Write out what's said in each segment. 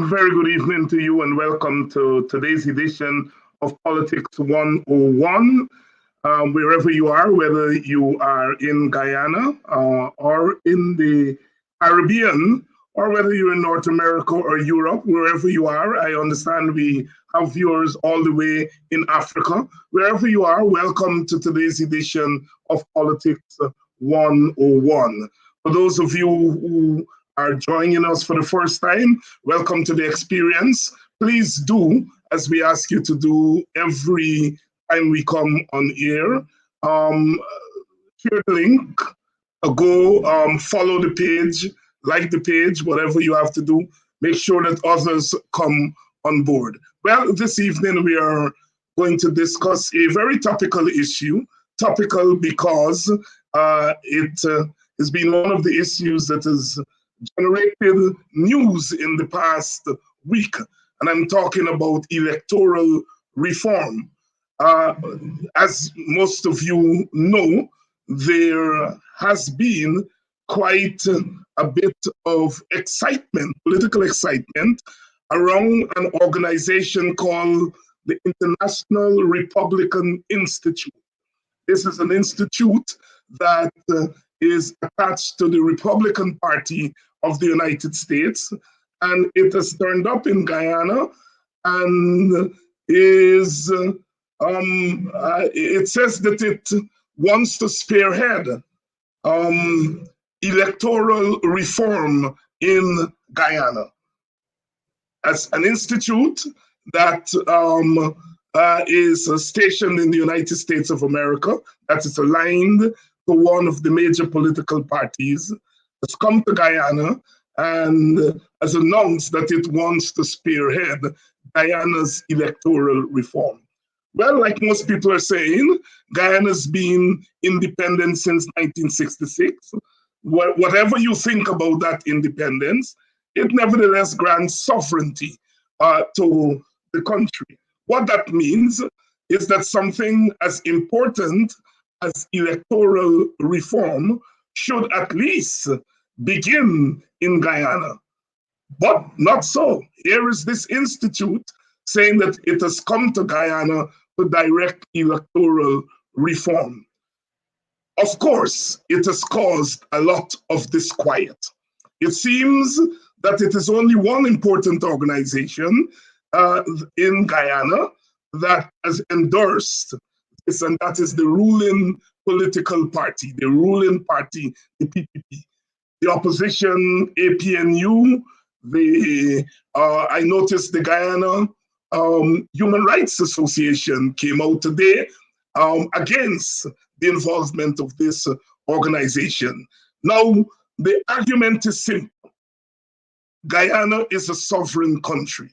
very good evening to you and welcome to today's edition of Politics 101. Wherever you are, whether you are in Guyana or in the Caribbean, or whether you're in North America or Europe, wherever you are, I understand we have viewers all the way in Africa. Wherever you are, welcome to today's edition of Politics 101. For those of you who are joining us for the first time, welcome to the experience. Please do, as we ask you to do every time we come on air, share the link, go follow the page, like the page, whatever you have to do. Make sure that others come on board. Well, this evening we are going to discuss a very topical issue. Topical because it has been one of the issues that has generated news in the past week, and I'm talking about electoral reform. As most of you know, there has been quite a bit of excitement, political excitement, around an organization called the International Republican Institute. This is an institute that is attached to the Republican Party of the United States, and it has turned up in Guyana and is, it says that it wants to spearhead electoral reform in Guyana. As an institute that is stationed in the United States of America, that is aligned to one of the major political parties, has come to Guyana and has announced that it wants to spearhead Guyana's electoral reform. Well, like most people are saying, Guyana's been independent since 1966. Whatever you think about that independence, it nevertheless grants sovereignty to the country. What that means is that something as important as electoral reform should at least begin in Guyana. But not so. Here is this institute saying that it has come to Guyana to direct electoral reform. Of course, it has caused a lot of disquiet. It seems that it is only one important organization in Guyana that has endorsed this, and that is the ruling political party, the PPP. The opposition, APNU, I noticed the Guyana Human Rights Association came out today against the involvement of this organization. Now, the argument is simple. Guyana is a sovereign country.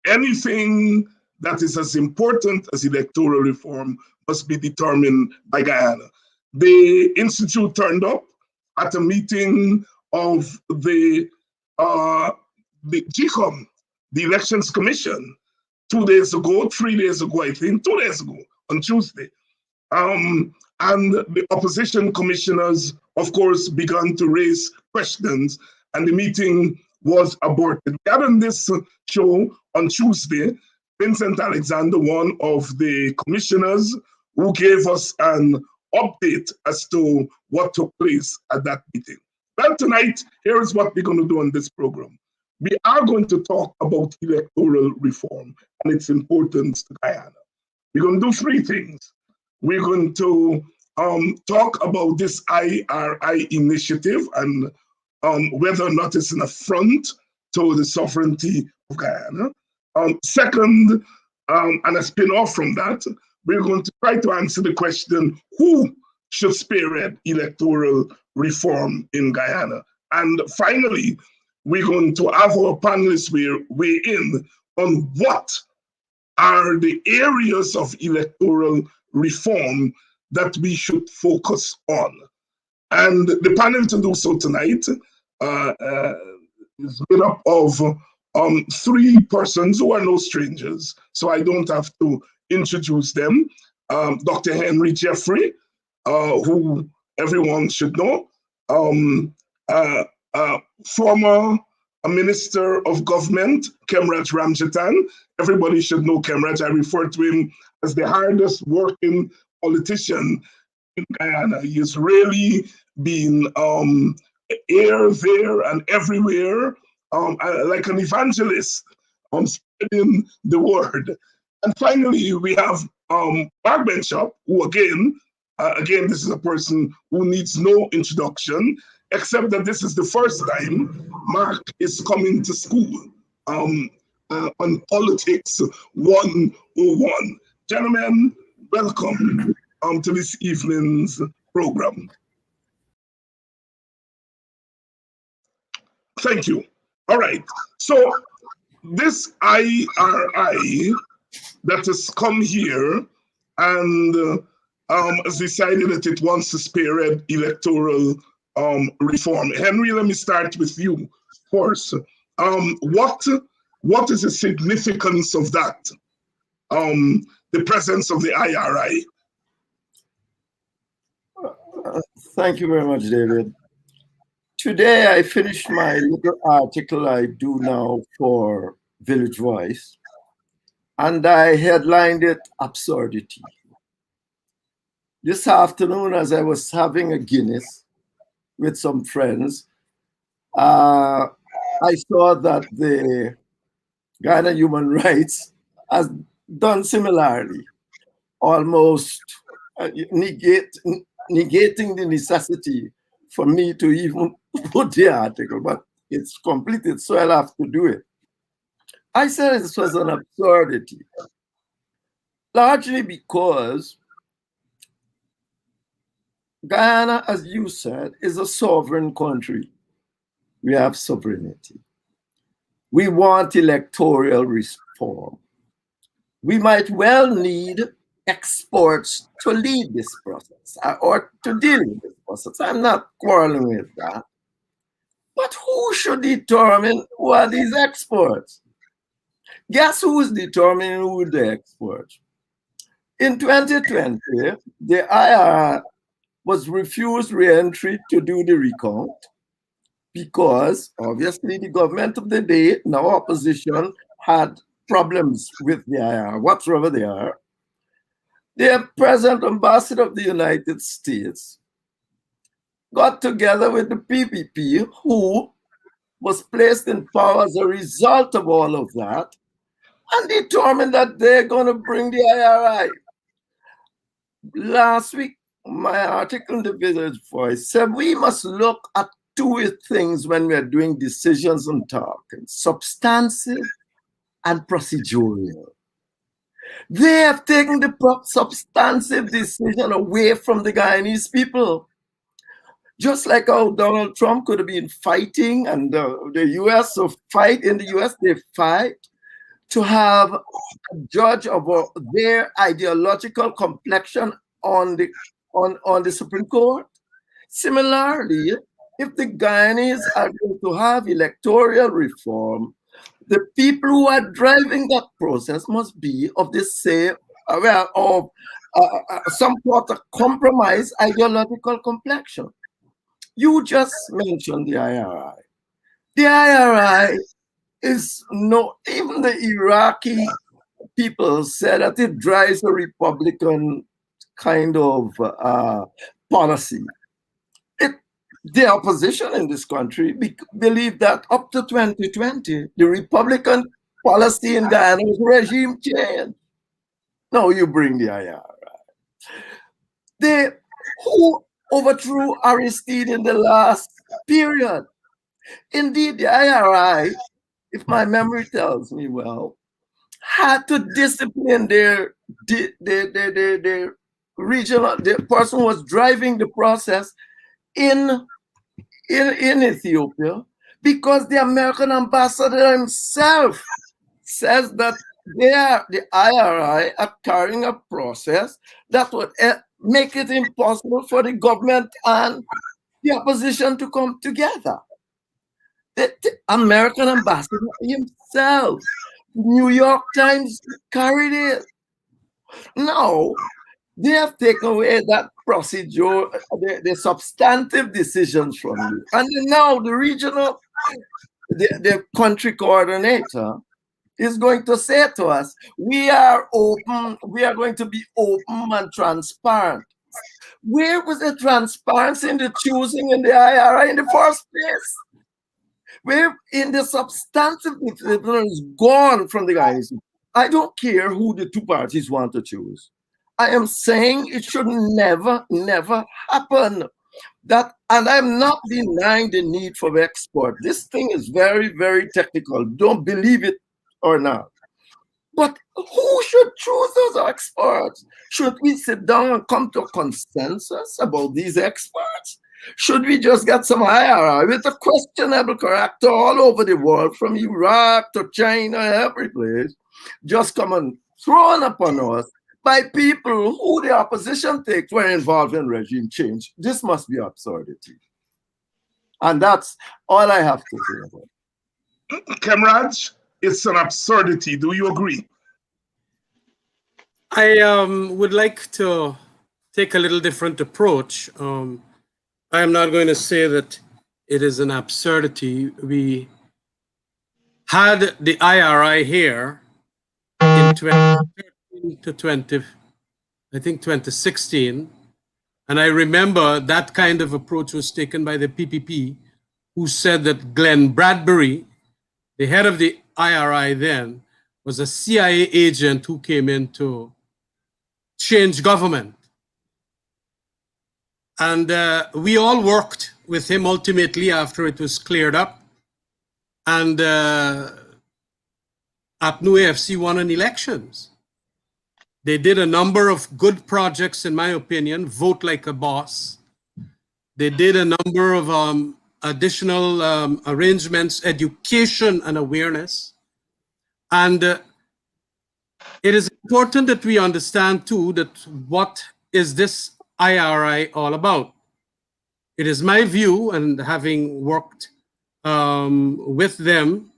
Anything that is as important as electoral reform must be determined by Guyana. The Institute turned up at a meeting of the GCOM, the Elections Commission, 3 days ago, I think, 2 days ago, on Tuesday. And the opposition commissioners, of course, began to raise questions, and the meeting was aborted. We had on this show on Tuesday, Vincent Alexander, one of the commissioners, who gave us an update as to what took place at that meeting. Well, tonight, here is what we're going to do on this program. We are going to talk about electoral reform and its importance to Guyana. We're going to do 3 things. We're going to talk about this IRI initiative and whether or not it's an affront to the sovereignty of Guyana. Second, and a spin-off from that, we're going to try to answer the question, who should spearhead electoral reform in Guyana? And finally, we're going to have our panelists weigh in on what are the areas of electoral reform that we should focus on. And the panel to do so tonight is made up of 3 persons who are no strangers, so I don't have to introduce them. Dr. Henry Jeffrey, who everyone should know, former a minister of government, Khem Rajramjattan. Everybody should know Khem Raj. I refer to him as the hardest working politician in Guyana. He has really been here, there, and everywhere, like an evangelist, spreading the word. And finally, we have Mark Benschop, who again, this is a person who needs no introduction, except that this is the first time Mark is coming to school on Politics 101. Gentlemen, welcome to this evening's program. Thank you. All right. So this IRI that has come here and has decided that it wants to spearhead electoral reform. Henry, let me start with you first. What is the significance of that? The presence of the IRI. Thank you very much, David. Today, I finished my little article I do now for Village Voice, and I headlined it Absurdity. This afternoon, as I was having a Guinness with some friends, I saw that the Ghana Human Rights has done similarly, almost negating the necessity for me to even put the article, but it's completed, so I'll have to do it. I said this was an absurdity, largely because Guyana, as you said, is a sovereign country. We have sovereignty. We want electoral reform. We might well need experts to lead this process or to deal with this process. I'm not quarreling with that. But who should determine who are these experts? Guess who is determining who are the experts? In 2020, the IRR was refused re-entry to do the recount because obviously the government of the day, now opposition, had problems with the IRR, whatsoever they are. The present ambassador of the United States got together with the PPP, who was placed in power as a result of all of that, and determined that they're going to bring the IRI. Last week, my article in the Village Voice said we must look at two things when we're doing decisions and talking: substantive and procedural. They have taken the substantive decision away from the Guyanese people. Just like how Donald Trump could have been fighting, and the US, so fight in the US, they fight to have a judge of their ideological complexion on the Supreme Court. Similarly, if the Guyanese are going to have electoral reform, the people who are driving that process must be of the same, some sort of compromise ideological complexion. You just mentioned the IRI. The IRI is even the Iraqi people said that it drives a Republican kind of policy. The opposition in this country believe that up to 2020, the Republican policy in Guyana was regime change. No, you bring the IRI. Who overthrew Aristide in the last period? Indeed, the IRI, if my memory tells me well, had to discipline their regional, the person who was driving the process in Ethiopia, because the American ambassador himself says that the IRI are carrying a process that would make it impossible for the government and the opposition to come together. The American ambassador himself, New York Times carried it. Now, they have taken away that procedure, the substantive decisions from you. And now the regional the country coordinator is going to say to us, we are open, we are going to be open and transparent. Where was the transparency in the choosing in the IRI in the first place? Where in the substantive is gone from the guys. I don't care who the two parties want to choose. I am saying it should never, never happen. That, and I'm not denying the need for export. This thing is very, very technical. Don't believe it or not. But who should choose those experts? Should we sit down and come to a consensus about these experts? Should we just get some IRI with a questionable character all over the world, from Iraq to China, every place, just come and thrown upon us by people who the opposition thinks were involved in regime change? This must be absurdity. And that's all I have to say about it. Khem Raj, it's an absurdity. Do you agree? I would like to take a little different approach. I am not going to say that it is an absurdity. We had the IRI here in 2013 to 2016. And I remember that kind of approach was taken by the PPP, who said that Glenn Bradbury, the head of the IRI then, was a CIA agent who came in to change government. And we all worked with him ultimately after it was cleared up. And APNU AFC won an elections. They did a number of good projects, in my opinion. Vote Like a Boss. They did a number of additional arrangements, education and awareness. And it is important that we understand too that what is this IRI all about? It is my view, and having worked with them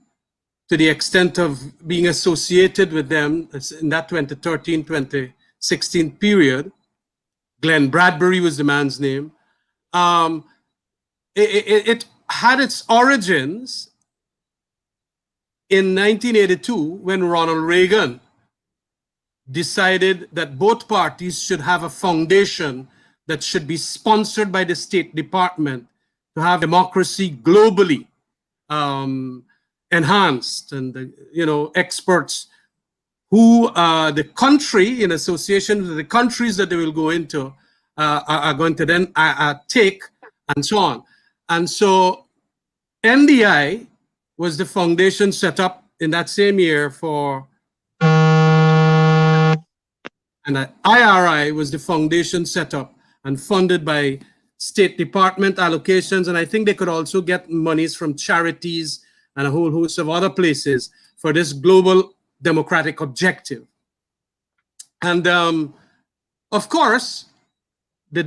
to the extent of being associated with them in that 2013-2016 period, Glenn Bradbury was the man's name. It had its origins in 1982 when Ronald Reagan decided that both parties should have a foundation that should be sponsored by the State Department to have democracy globally enhanced, and experts who the country, in association with the countries that they will go into, are going to then take, and so on. And so NDI was the foundation set up in that same year for, and IRI was the foundation set up and funded by State Department allocations. And I think they could also get monies from charities and a whole host of other places for this global democratic objective. And of course, the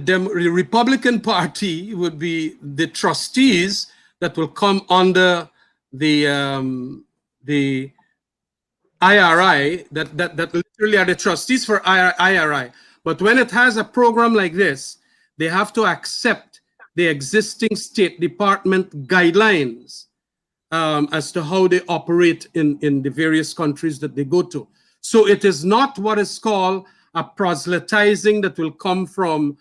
Republican Party would be the trustees that will come under the IRI, that literally are the trustees for IRI. But when it has a program like this, they have to accept the existing State Department guidelines as to how they operate in the various countries that they go to. So it is not what is called a proselytizing that will come from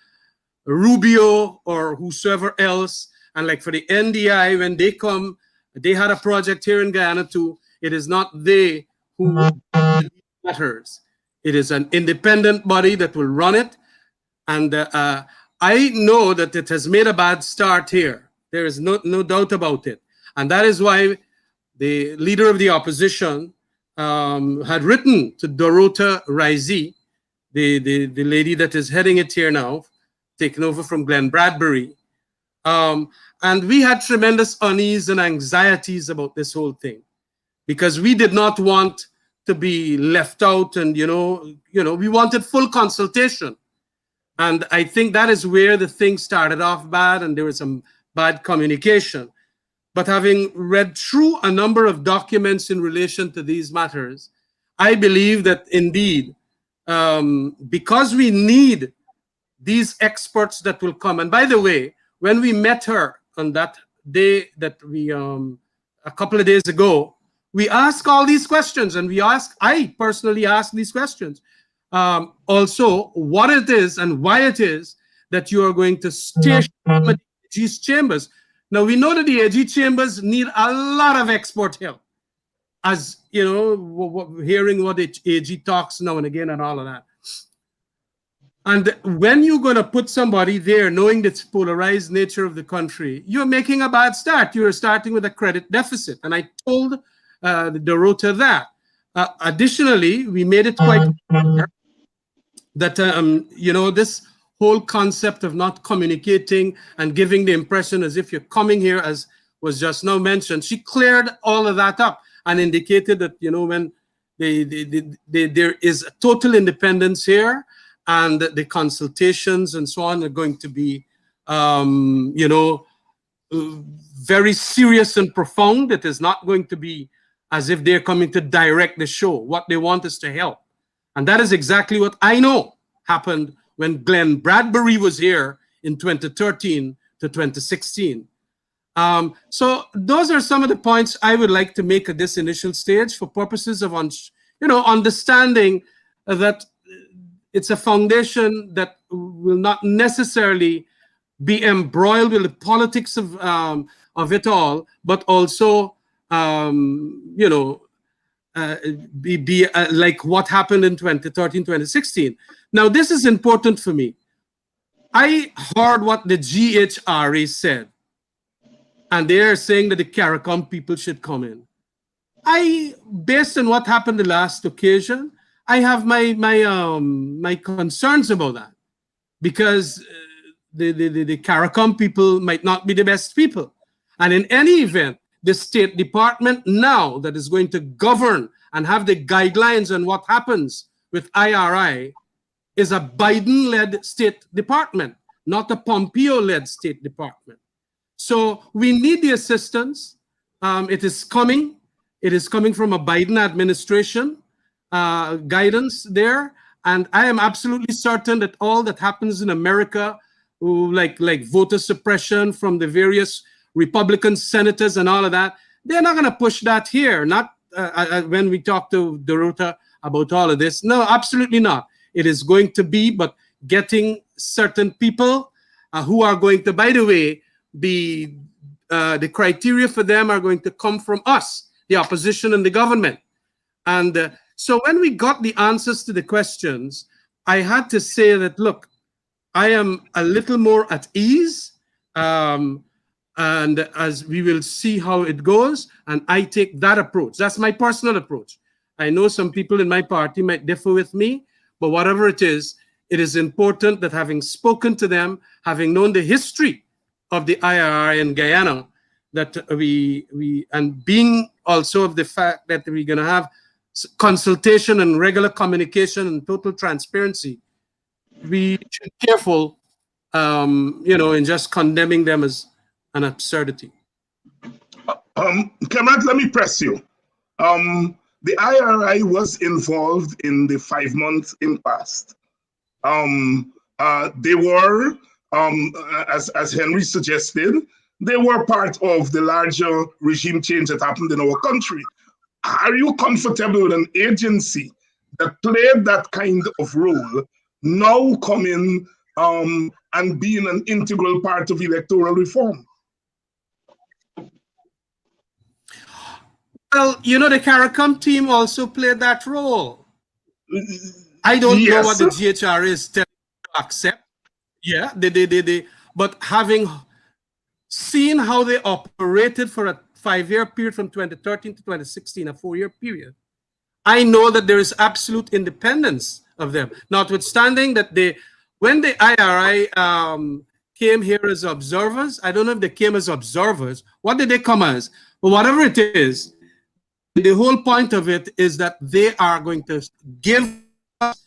Rubio or whosoever else. And like for the NDI, when they come, they had a project here in Guyana too. It is not they who matters. It is an independent body that will run it. And I know that it has made a bad start here. There is no doubt about it. And that is why the leader of the opposition had written to Dorota Risey, the lady that is heading it here now, taken over from Glenn Bradbury. And we had tremendous unease and anxieties about this whole thing, because we did not want to be left out, and we wanted full consultation. And I think that is where the thing started off bad, and there was some bad communication. But having read through a number of documents in relation to these matters, I believe that indeed, because we need these experts that will come. And by the way, when we met her on that day that we a couple of days ago, we ask all these questions, and I personally ask these questions. Also, what it is and why it is that you are going to station these chambers. Now, we know that the AG chambers need a lot of export help. As you know, hearing what the AG talks now and again and all of that. And when you're going to put somebody there, knowing the polarized nature of the country, you're making a bad start. You're starting with a credit deficit. And I told Dorota that. Additionally, we made it quite clear that, this whole concept of not communicating and giving the impression as if you're coming here, as was just now mentioned, she cleared all of that up and indicated that, when there is a total independence here, and the consultations and so on are going to be, very serious and profound. It is not going to be as if they're coming to direct the show. What they want is to help. And that is exactly what I know happened when Glenn Bradbury was here in 2013 to 2016. So those are some of the points I would like to make at this initial stage for purposes of, understanding that it's a foundation that will not necessarily be embroiled with the politics of it all, but also, be like what happened in 2013, 2016. Now, this is important for me. I heard what the GHRA said, and they are saying that the CARICOM people should come in. Based on what happened the last occasion, I have my concerns about that, because the CARICOM people might not be the best people. And in any event, the State Department now that is going to govern and have the guidelines on what happens with IRI is a Biden-led State Department, not a Pompeo-led State Department. So we need the assistance. It is coming. It is coming from a Biden administration guidance there. And I am absolutely certain that all that happens in America, like voter suppression from the various Republican senators and all of that, they're not going to push that here. Not when we talk to Dorota about all of this. No, absolutely not. It is going to be, but getting certain people who are going to, by the way, the criteria for them are going to come from us, the opposition and the government. And so when we got the answers to the questions, I had to say that, look, I am a little more at ease, and as we will see how it goes, and I take that approach. That's my personal approach. I know some people in my party might differ with me, but whatever it is important that, having spoken to them, having known the history of the IRI in Guyana, that we and being also of the fact that we're going to have consultation and regular communication and total transparency, we should be careful, in just condemning them as an absurdity. Khem, let me press you. The IRI was involved in the 5-month impasse. They were, as Henry suggested, they were part of the larger regime change that happened in our country. Are you comfortable with an agency that played that kind of role now coming and being an integral part of electoral reform? Well, the CARICOM team also played that role. I don't know what the GHR is telling you to accept. Yeah, they. But having seen how they operated for a 5-year period from 2013 to 2016, a 4-year period, I know that there is absolute independence of them. Notwithstanding that when the IRI came here as observers, I don't know if they came as observers. What did they come as? But whatever it is, the whole point of it is that they are going to give us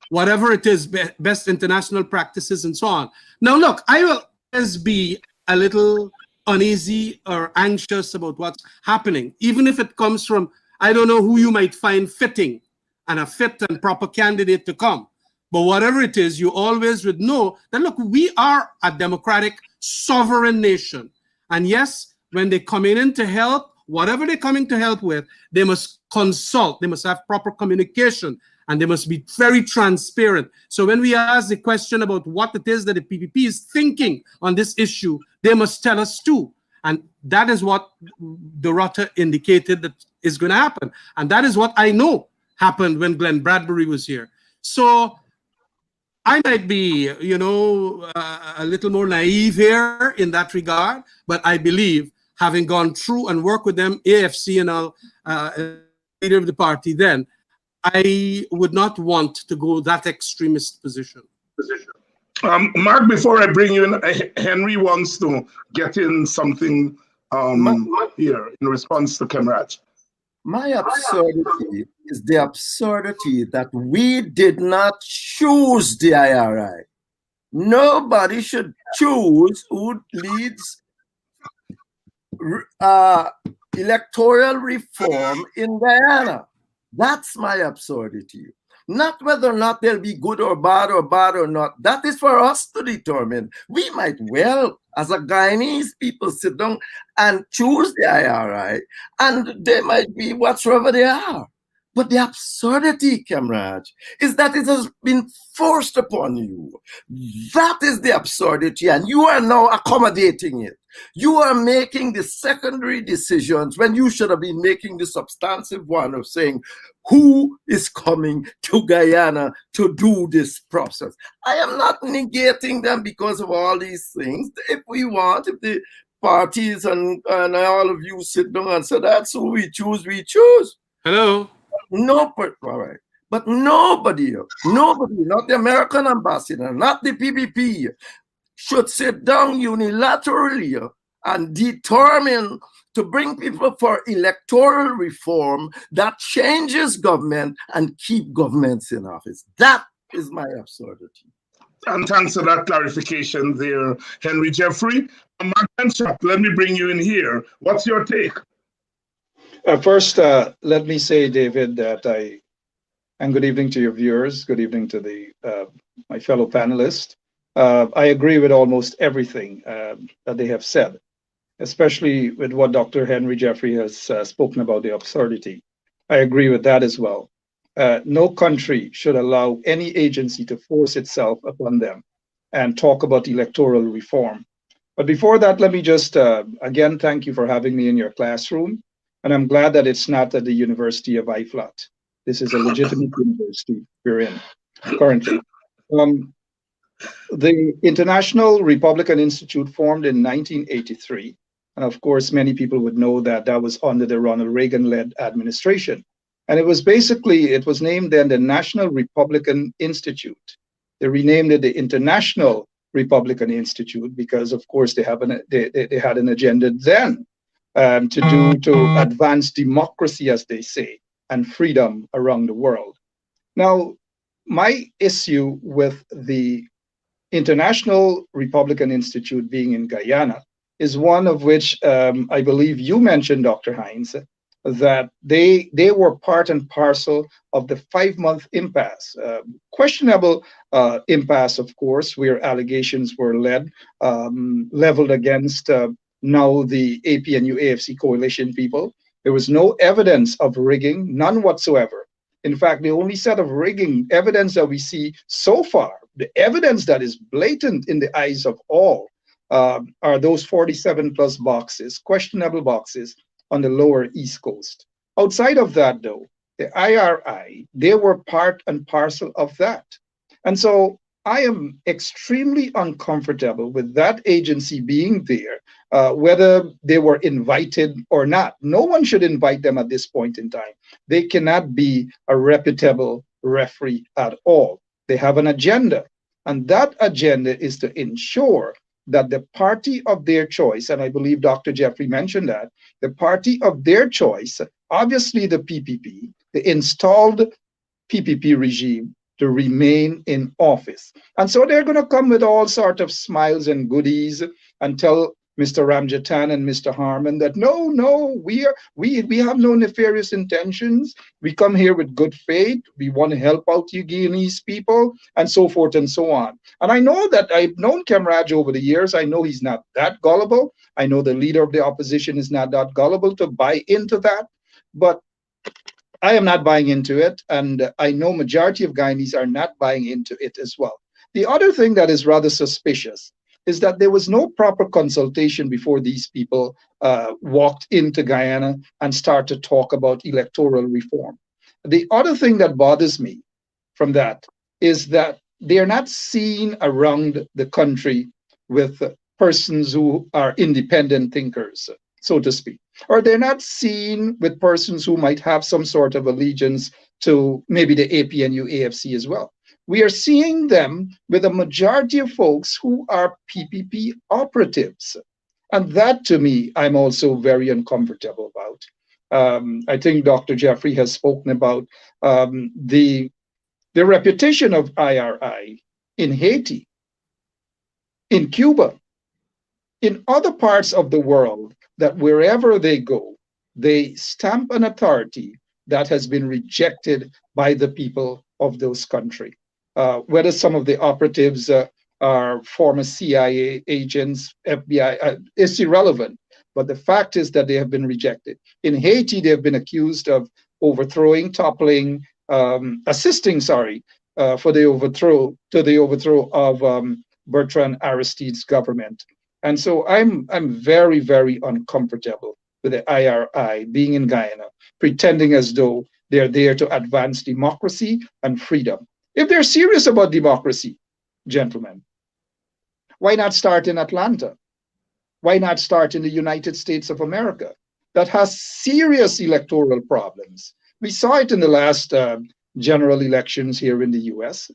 whatever it is, best international practices and so on. Now, look, I will always be a little uneasy or anxious about what's happening, even if it comes from, I don't know who you might find fitting and a fit and proper candidate to come. But whatever it is, you always would know that, look, we are a democratic, sovereign nation. And yes, when they come in to help, whatever they're coming to help with, they must consult, they must have proper communication, and they must be very transparent. So when we ask the question about what it is that the PPP is thinking on this issue, they must tell us too. And that is what Dorota indicated that is going to happen. And that is what I know happened when Glenn Bradbury was here. So I might be, a little more naive here in that regard, but I believe, having gone through and worked with them, AFC and all, leader of the party then, I would not want to go that extremist position. Mark, before I bring you in, Henry wants to get in something here in response to Khem Raj. My absurdity is the absurdity that we did not choose the IRI. Nobody should choose who leads electoral reform in Guyana. That's my absurdity. Not whether or not they'll be good or bad or not. That is for us to determine. We might well, as a Guyanese people, sit down and choose the IRI, and they might be whatsoever they are. But the absurdity, Khem Raj, is that it has been forced upon you. That is the absurdity, and you are now accommodating it. You are making the secondary decisions when you should have been making the substantive one of saying, who is coming to Guyana to do this process? I am not negating them because of all these things. If we want, if the parties and all of you sit down and say, that's who we choose, we choose. Hello? No, all right. But nobody, not the American ambassador, not the PPP, should sit down unilaterally and determine to bring people for electoral reform that changes government and keep governments in office. That is my absurdity. And thanks for that clarification there, Henry Jeffrey. Mark Benschop, let me bring you in here. What's your take? First, let me say, David, that and good evening to your viewers. Good evening to my fellow panelists. I agree with almost everything that they have said, especially with what Dr. Henry Jeffrey has spoken about the absurdity. I agree with that as well. No country should allow any agency to force itself upon them and talk about electoral reform. But before that, let me just, again, thank you for having me in your classroom. And I'm glad that it's not at the University of IFLAT. This is a legitimate university we're in currently. The International Republican Institute formed in 1983. And of course, many people would know that that was under the Ronald Reagan-led administration. And it was named then the National Republican Institute. They renamed it the International Republican Institute because, of course, they had an agenda then to advance democracy, as they say, and freedom around the world. Now, my issue with the International Republican Institute being in Guyana is one of which I believe you mentioned, Dr. Hines, that they were part and parcel of the 5-month impasse. Questionable impasse, of course, where allegations were leveled against now the APNU AFC coalition people. There was no evidence of rigging, none whatsoever. In fact, the only set of rigging evidence that we see so far, the evidence that is blatant in the eyes of all, are those 47 plus boxes, questionable boxes on the lower East Coast. Outside of that, though, the IRI, they were part and parcel of that. And so I am extremely uncomfortable with that agency being there, whether they were invited or not. No one should invite them at this point in time. They cannot be a reputable referee at all. They have an agenda, and that agenda is to ensure that the party of their choice, and I believe Dr. Jeffrey mentioned that, the party of their choice, obviously the PPP, the installed PPP regime, to remain in office. And so they're going to come with all sorts of smiles and goodies and tell Mr. Ramjattan and Mr. Harman that no, we have no nefarious intentions. We come here with good faith. We want to help out you Guyanese people, and so forth and so on. And I know that I've known Khem Raj over the years. I know he's not that gullible. I know the leader of the opposition is not that gullible to buy into that. But I am not buying into it, and I know majority of Guyanese are not buying into it as well. The other thing that is rather suspicious is that there was no proper consultation before these people walked into Guyana and started to talk about electoral reform. The other thing that bothers me from that is that they are not seen around the country with persons who are independent thinkers, so to speak, or they're not seen with persons who might have some sort of allegiance to maybe the APNU AFC as well. We are seeing them with a majority of folks who are PPP operatives. And that, to me, I'm also very uncomfortable about. I think Dr. Jeffrey has spoken about the reputation of IRI in Haiti, in Cuba, in other parts of the world, that wherever they go, they stamp an authority that has been rejected by the people of those countries. Whether some of the operatives are former CIA agents, FBI, it's irrelevant. But the fact is that they have been rejected. In Haiti, they have been accused of overthrowing, toppling, assisting, for the overthrow of Bertrand Aristide's government. And so I'm very, very uncomfortable with the IRI being in Guyana, pretending as though they're there to advance democracy and freedom. If they're serious about democracy, gentlemen, why not start in Atlanta? Why not start in the United States of America that has serious electoral problems? We saw it in the last general elections here in the US,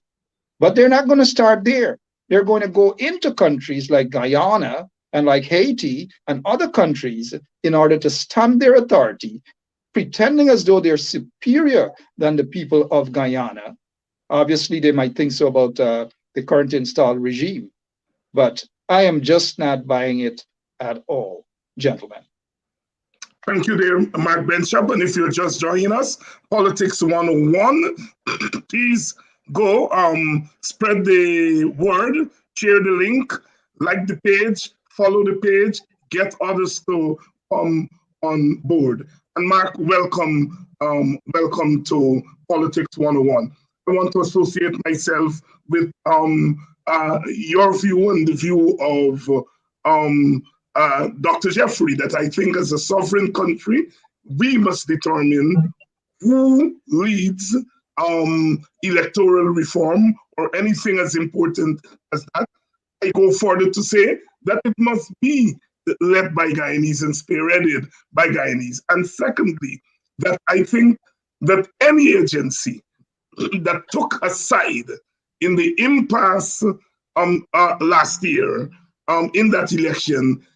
but they're not going to start there. They're going to go into countries like Guyana and like Haiti and other countries in order to stamp their authority, pretending as though they're superior than the people of Guyana. Obviously, they might think so about the current installed regime, but I am just not buying it at all, gentlemen. Thank you there, Mark Benschop. And if you're just joining us, Politics 101, please go spread the word, share the link, like the page, follow the page, get others to come on board. And Mark, welcome to Politics 101. I want to associate myself with your view and the view of Dr. Jeffrey, that I think as a sovereign country, we must determine who leads electoral reform or anything as important as that. I go further to say that it must be led by Guyanese and spearheaded by Guyanese. And secondly, that I think that any agency that took a side in the impasse last year in that election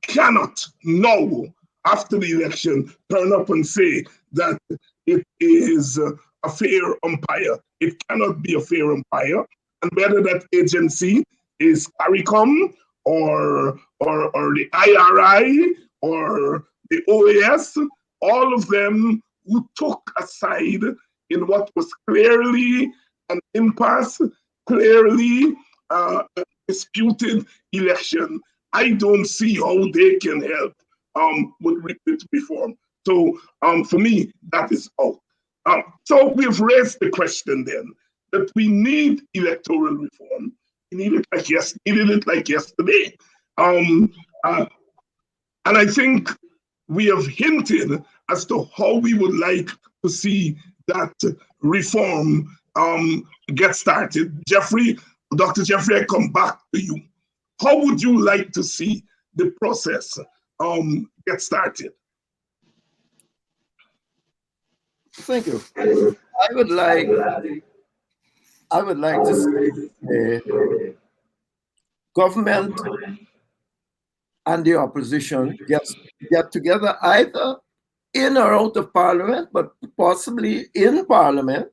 cannot now, after the election, turn up and say that it is a fair umpire. It cannot be a fair umpire. And whether that agency is CARICOM or the IRI or the OAS, all of them who took a side in what was clearly an impasse, clearly a disputed election, I don't see how they can help with reform. So for me, that is out. So we've raised the question then that we need electoral reform. We need it like yesterday. And I think we have hinted as to how we would like to see that reform get started. Jeffrey, Dr. Jeffrey, I come back to you. How would you like to see the process get started? Thank you. I would like to see government and the opposition get together either in or out of parliament, but possibly in parliament.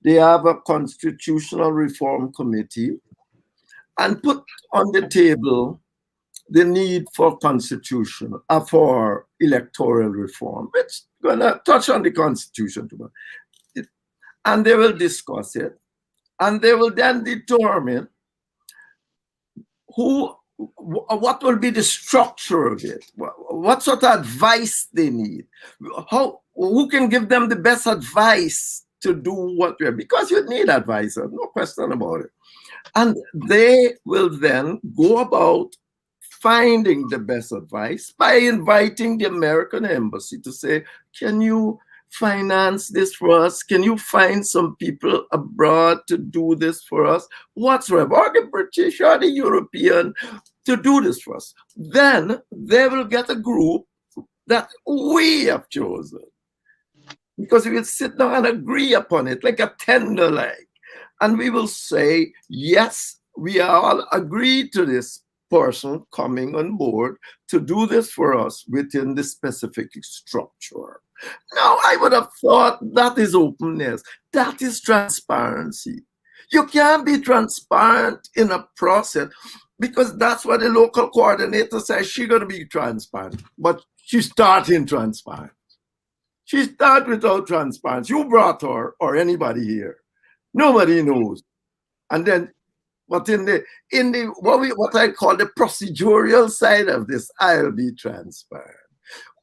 They have a constitutional reform committee and put on the table the need for constitution, for electoral reform, which gonna touch on the constitution tomorrow. And they will discuss it, and they will then determine what will be the structure of it, what sort of advice they need, who can give them the best advice to do what we're, because you need advisors, no question about it. And they will then go about finding the best advice by inviting the American embassy to say, can you finance this for us? Can you find some people abroad to do this for us? Whatsoever, or the British or the European to do this for us. Then they will get a group that we have chosen. Because we will sit down and agree upon it like a tender leg. And we will say, yes, we all agree to this person coming on board to do this for us within the specific structure. Now, I would have thought that is openness. That is transparency. You can't be transparent in a process because that's what the local coordinator says. She's going to be transparent, but she's starting transparent. She started without transparency. You brought her or anybody here. Nobody knows. And then, but in the what I call the procedural side of this, I'll be transparent.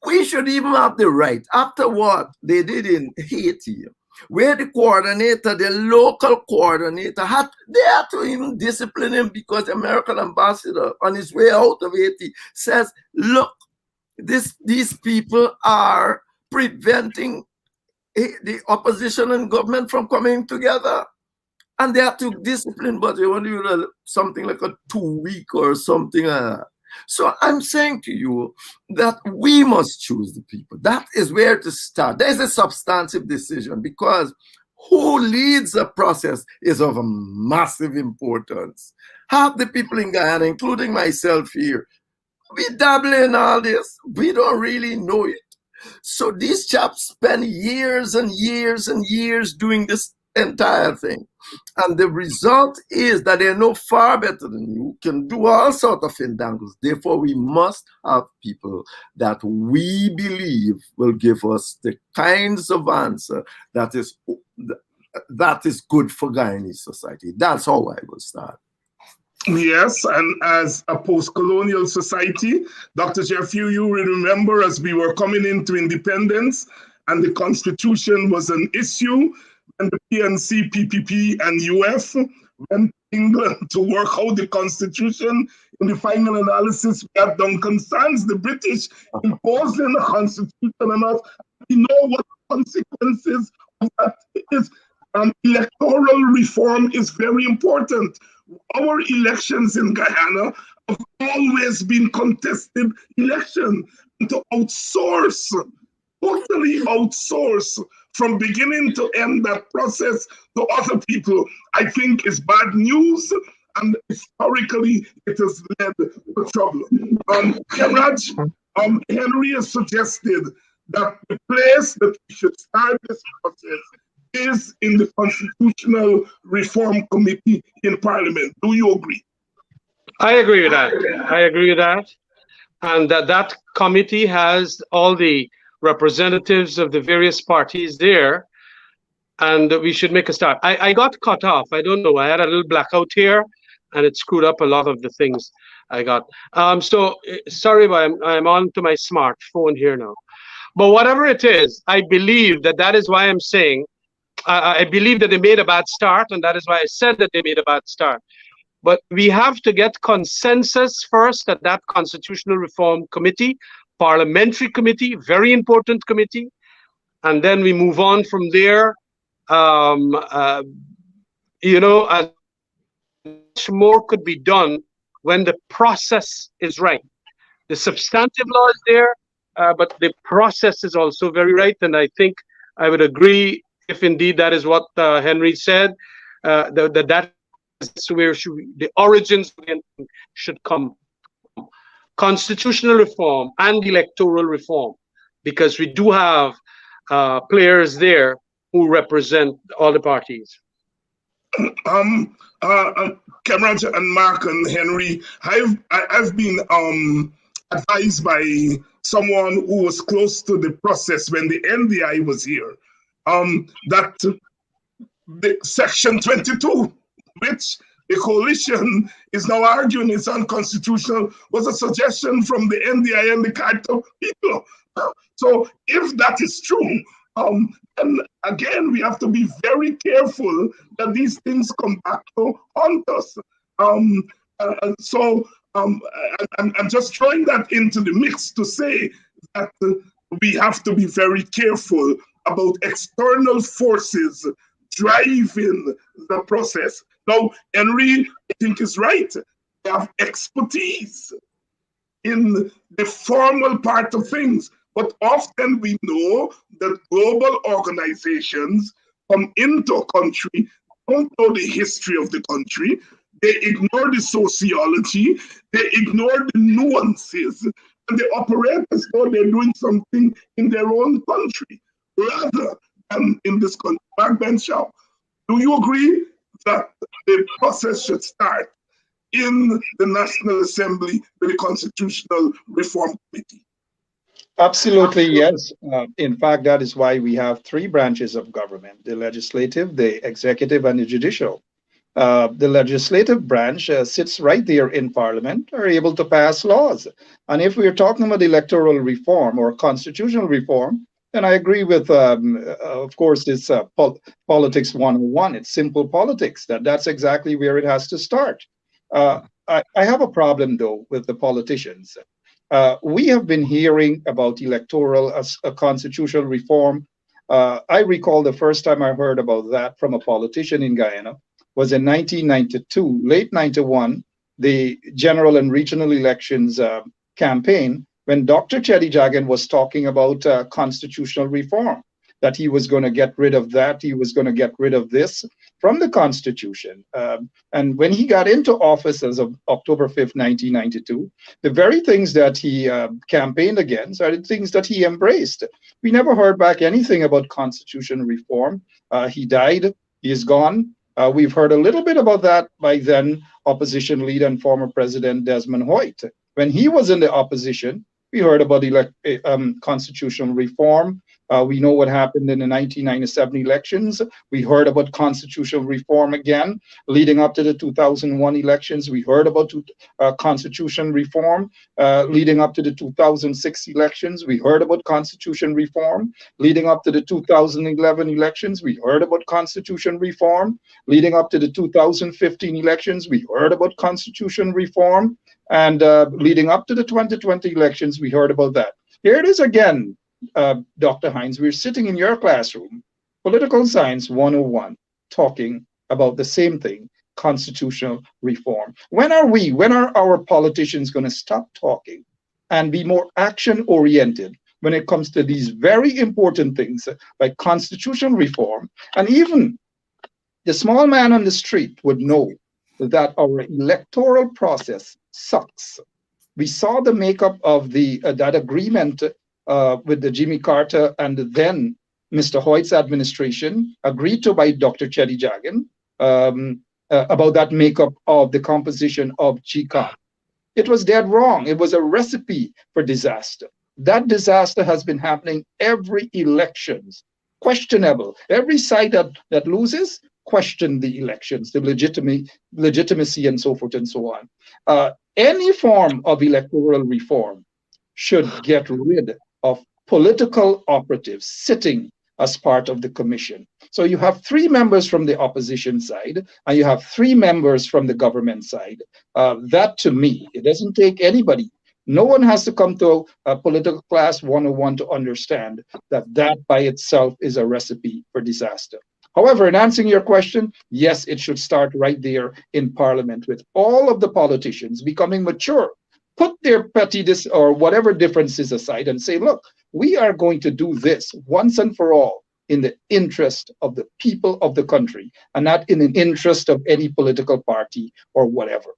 We should even have the right, after what they did in Haiti, where the coordinator, the local coordinator, they had to even discipline him because the American ambassador on his way out of Haiti says, look, these people are preventing the opposition and government from coming together. And they have to discipline, but they want to do something like a 2-week or something like that. So I'm saying to you that we must choose the people. That is where to start. There's a substantive decision because who leads the process is of a massive importance. Half the people in Guyana, including myself here, we dabble in all this. We don't really know it. So these chaps spend years and years and years doing this entire thing. And the result is that they know far better than you, can do all sorts of entangles. Therefore, we must have people that we believe will give us the kinds of answer that is good for Guyanese society. That's how I will start. Yes, and as a post-colonial society, Dr. Jeffrey, you will remember as we were coming into independence and the Constitution was an issue, and the PNC, PPP, and UF went to England to work out the Constitution. In the final analysis, we had Duncan Sands, the British, imposing a Constitution on us. We know what the consequences of that is. Electoral reform is very important. Our elections in Guyana have always been contested elections. And to outsource, totally outsource from beginning to end that process to other people, I think is bad news. And historically, it has led to trouble. Henry has suggested that the place that we should start this process is in the Constitutional Reform Committee in Parliament. Do you agree? I agree with that. I agree with that. And that committee has all the representatives of the various parties there, and we should make a start. I got cut off. I don't know. I had a little blackout here, and it screwed up a lot of the things I got. So sorry, but I'm on to my smartphone here now. But whatever it is, I believe that is why I'm saying I believe that they made a bad start, and that is why I said that they made a bad start. But we have to get consensus first at that Constitutional Reform Committee, Parliamentary Committee, very important committee, and then we move on from there. You know, as much more could be done when the process is right. The substantive law is there, but the process is also very right, and I think I would agree if indeed that is what Henry said, that is where the origins should come. Constitutional reform and electoral reform, because we do have players there who represent all the parties. Khem and Mark and Henry, I've been advised by someone who was close to the process when the NDI was here, that the Section 22, which the coalition is now arguing is unconstitutional, was a suggestion from the NDI and the Carter people. So if that is true, and again, we have to be very careful that these things come back to haunt us. I'm just throwing that into the mix to say that we have to be very careful about external forces driving the process. Now, Henry, I think, is right. They have expertise in the formal part of things. But often we know that global organizations come into a country, don't know the history of the country, they ignore the sociology, they ignore the nuances, and they operate as though they're doing something in their own country rather than in this country. Mark Benschop, do you agree that the process should start in the National Assembly with the Constitutional Reform Committee? Absolutely, yes. In fact, that is why we have three branches of government: the legislative, the executive, and the judicial. The legislative branch sits right there in Parliament, are able to pass laws. And if we're talking about electoral reform or constitutional reform, then I agree with, of course, this Politics 101. It's simple politics. That's exactly where it has to start. I have a problem, though, with the politicians. We have been hearing about electoral constitutional reform. I recall the first time I heard about that from a politician in Guyana was in 1992, late 91, the general and regional elections campaign, when Dr. Cheddi Jagan was talking about constitutional reform, that he was going to get rid of that, he was going to get rid of this from the Constitution. And when he got into office as of October 5th, 1992, the very things that he campaigned against are the things that he embraced. We never heard back anything about constitutional reform. He died, he is gone. We've heard a little bit about that by then opposition leader and former President Desmond Hoyt. When he was in the opposition, we heard about constitutional reform. We know what happened in the 1997 elections. We heard about constitutional reform again, leading up to the 2001 elections. We heard about constitutional reform, leading up to the 2006 elections. We heard about constitutional reform, leading up to the 2011 elections. We heard about constitutional reform, leading up to the 2015 elections. We heard about constitutional reform, and leading up to the 2020 elections, we heard about that. Here it is again. Dr. Hines, we're sitting in your classroom, Political Science 101, talking about the same thing, constitutional reform. When are our politicians going to stop talking and be more action-oriented when it comes to these very important things like constitutional reform? And even the small man on the street would know that our electoral process sucks. We saw the makeup of that agreement with the Jimmy Carter and then Mr. Hoyt's administration, agreed to by Dr. Cheddi Jagan, about that makeup of the composition of GCOM. It was dead wrong. It was a recipe for disaster. That disaster has been happening every elections. Questionable. Every side that loses, question the elections, the legitimacy and so forth and so on. Any form of electoral reform should get rid of political operatives sitting as part of the commission. So you have 3 members from the opposition side, and you have 3 members from the government side. That, to me, it doesn't take anybody. No one has to come to a political class 101 to understand that by itself is a recipe for disaster. However, in answering your question, yes, it should start right there in Parliament with all of the politicians becoming mature. Put their petty or whatever differences aside and say, look, we are going to do this once and for all in the interest of the people of the country and not in the interest of any political party or whatever.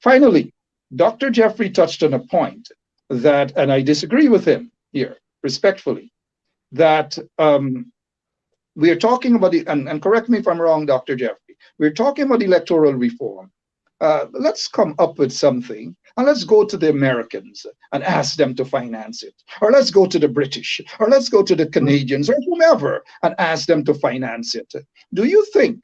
Finally, Dr. Jeffrey touched on a point that, and I disagree with him here respectfully, that we are talking about, and correct me if I'm wrong, Dr. Jeffrey, We're talking about electoral reform. Let's come up with something, and let's go to the Americans and ask them to finance it. Or let's go to the British, or let's go to the Canadians, or whomever, and ask them to finance it. Do you think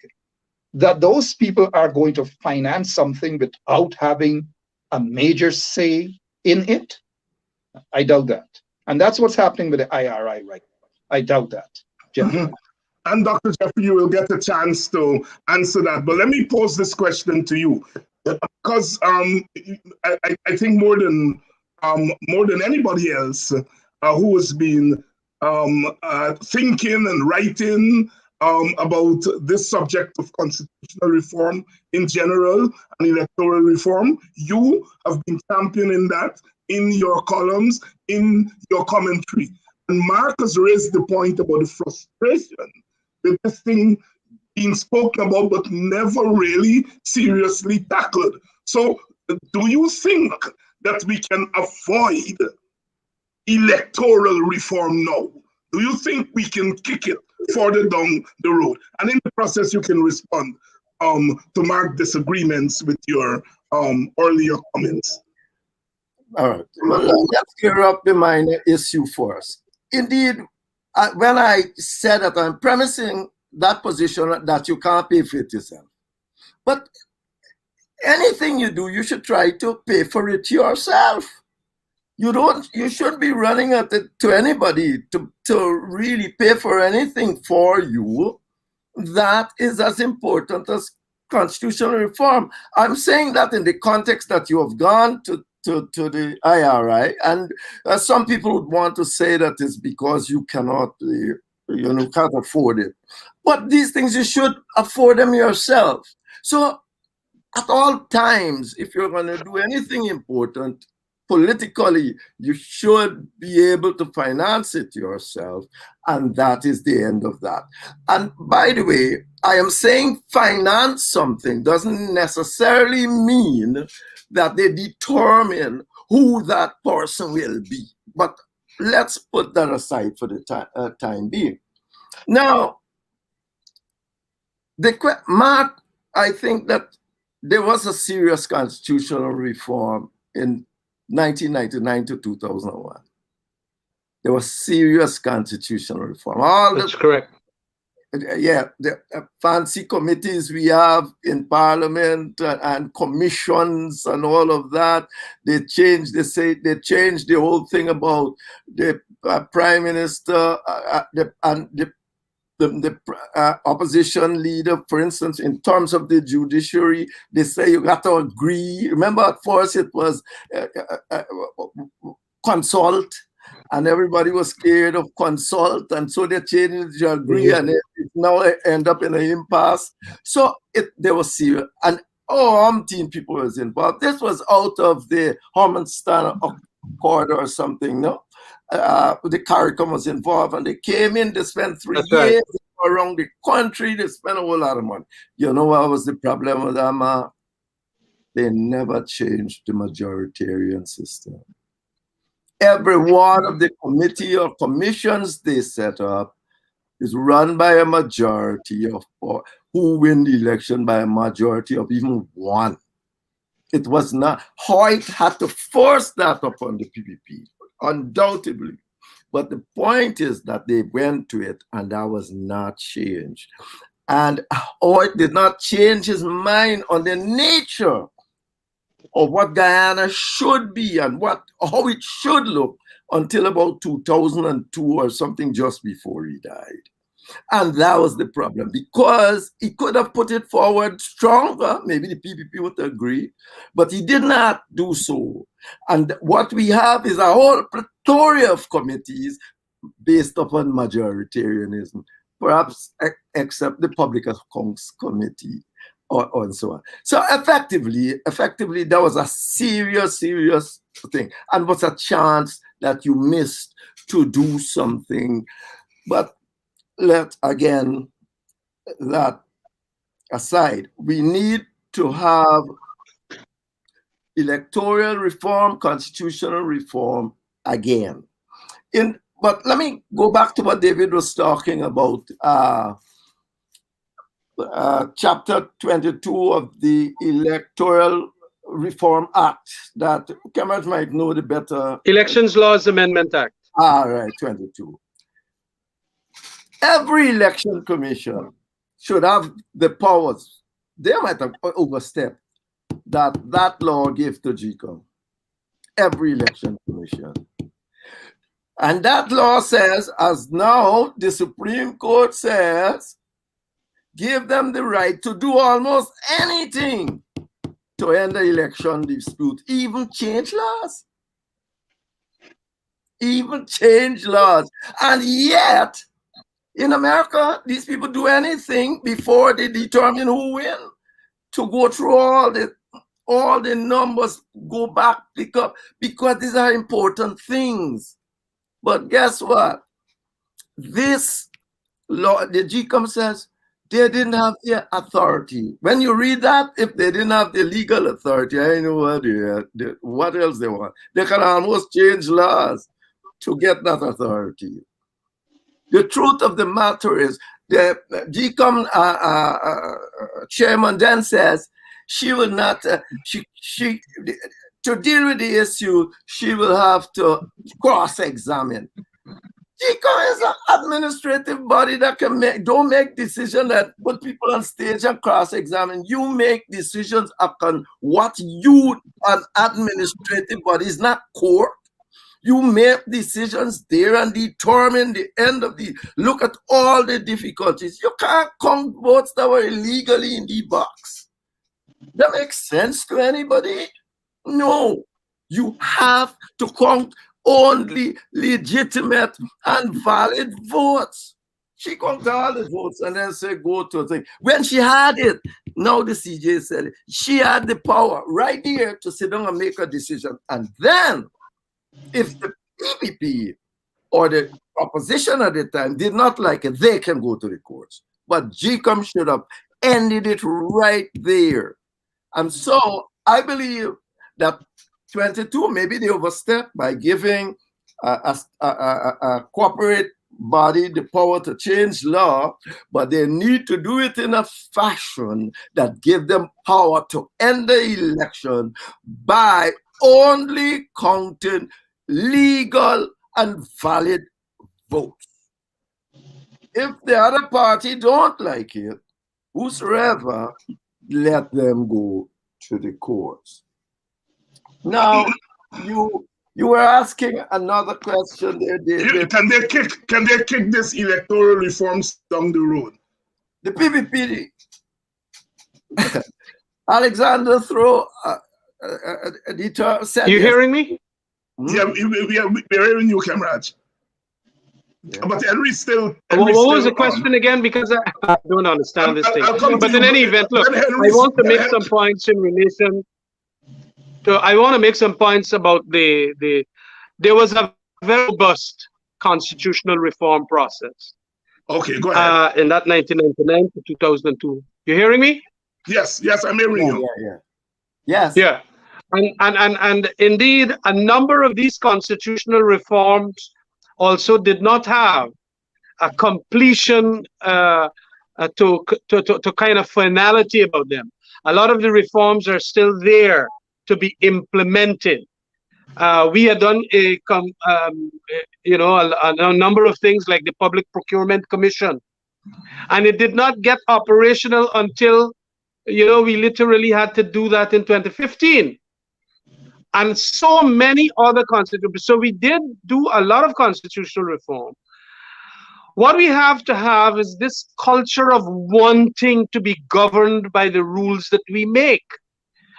that those people are going to finance something without having a major say in it? I doubt that. And that's what's happening with the IRI right now. I doubt that, gentlemen. And Dr. Jeffrey, you will get a chance to answer that. But let me pose this question to you, because I think more than anybody else who has been thinking and writing about this subject of constitutional reform in general and electoral reform, you have been championing that in your columns, in your commentary. And Mark has raised the point about the frustration with this thing being spoken about but never really seriously tackled. So do you think that we can avoid electoral reform now? Do you think we can kick it further down the road? And in the process, you can respond to Mark's disagreements with your earlier comments. All right. Well, let's clear up the minor issue first. Indeed, when I said that, I'm premising that position that you can't pay for it yourself. But anything you do, you should try to pay for it yourself. You shouldn't be running at it to anybody to really pay for anything for you. That is as important as constitutional reform. I'm saying that in the context that you have gone to the IRI, and some people would want to say that it's because you cannot, can't afford it. But these things, you should afford them yourself. So at all times, if you're going to do anything important politically, you should be able to finance it yourself. And that is the end of that. And by the way, I am saying finance something doesn't necessarily mean that they determine who that person will be. But let's put that aside for the time being. Now, Mark, I think that there was a serious constitutional reform in 1999 to 2001. There was serious constitutional reform. That's correct. Yeah, the fancy committees we have in Parliament and commissions and all of that, they changed the whole thing about the Prime Minister and the opposition leader, for instance, in terms of the judiciary. They say you got to agree. Remember, at first it was consult, and everybody was scared of consult, and so they changed to agree, and it now end up in an impasse. So there was serious, and umpteen people was involved. This was out of the Hormanston Accord or something, no? The CARICOM was involved, and they came in, they spent 3 years around the country, they spent a whole lot of money. You know what was the problem with them? They never changed the majoritarian system. Every one of the committee or commissions they set up is run by a majority of, or who win the election by a majority of even one. It was not, Hoyt had to force that upon the PPP, undoubtedly. But the point is that they went to it, and that was not changed. And Hoyt did not change his mind on the nature of what Guyana should be and how it should look until about 2002 or something, just before he died. And that was the problem, because he could have put it forward stronger. Maybe the PPP would agree, but he did not do so. And what we have is a whole plethora of committees based upon majoritarianism, perhaps except the Public Accounts Committee and so on. So effectively, that was a serious thing, and was a chance that you missed to do something. But let again that aside, we need to have electoral reform, constitutional reform again. But let me go back to what David was talking about. Chapter 22 of the Electoral Reform Act that Khem might know the better. Elections Laws Amendment Act. Right, 22. Every election commission should have the powers. They might have overstepped that law gave to GCOM. Every election commission. And that law says, as now the Supreme Court says, give them the right to do almost anything to end the election dispute, even change laws. Even change laws. And yet, in America, these people do anything before they determine who wins. To go through all the numbers, go back, pick up, because these are important things. But guess what? This law, the GCOM says, they didn't have the authority. When you read that, if they didn't have the legal authority, I know what else they want. They can almost change laws to get that authority. The truth of the matter is, the GCOM chairman then says she will not, to deal with the issue, she will have to cross-examine. GCOM is an administrative body that don't make decisions that put people on stage and cross-examine. You make decisions upon what you, an administrative body, is not court. You make decisions there and determine the end of the, look at all the difficulties. You can't count votes that were illegally in the box. That makes sense to anybody? No. You have to count only legitimate and valid votes. She counted all the votes and then said, go to a thing. When she had it, now the CJ said it, she had the power right here to sit down and make a decision. And then, if the PPP or the opposition at the time did not like it, they can go to the courts. But GCOM should have ended it right there. And so I believe that 22, maybe they overstepped by giving a corporate body the power to change law, but they need to do it in a fashion that give them power to end the election by only counting legal and valid votes. If the other party don't like it, whosoever, let them go to the courts. Now, you were asking another question there. Can they kick this electoral reforms down the road? The PPP, Alexander throw said. You hearing me? Yeah, we're hearing you, Khem Raj. Yeah. But Henry still. What was the question again? Because I don't understand this thing. But in any event, look, I want to make some points in relation to. I want to make some points about there was a very robust constitutional reform process. Okay, go ahead. In that 1999 to 2002. You hearing me? Yes, I'm hearing you. Yeah. Yes. Yeah. And indeed, a number of these constitutional reforms also did not have a completion to kind of finality about them. A lot of the reforms are still there to be implemented. We had done a number of things like the Public Procurement Commission, and it did not get operational until we literally had to do that in 2015. And so many other constitutional. So we did do a lot of constitutional reform. What we have to have is this culture of wanting to be governed by the rules that we make.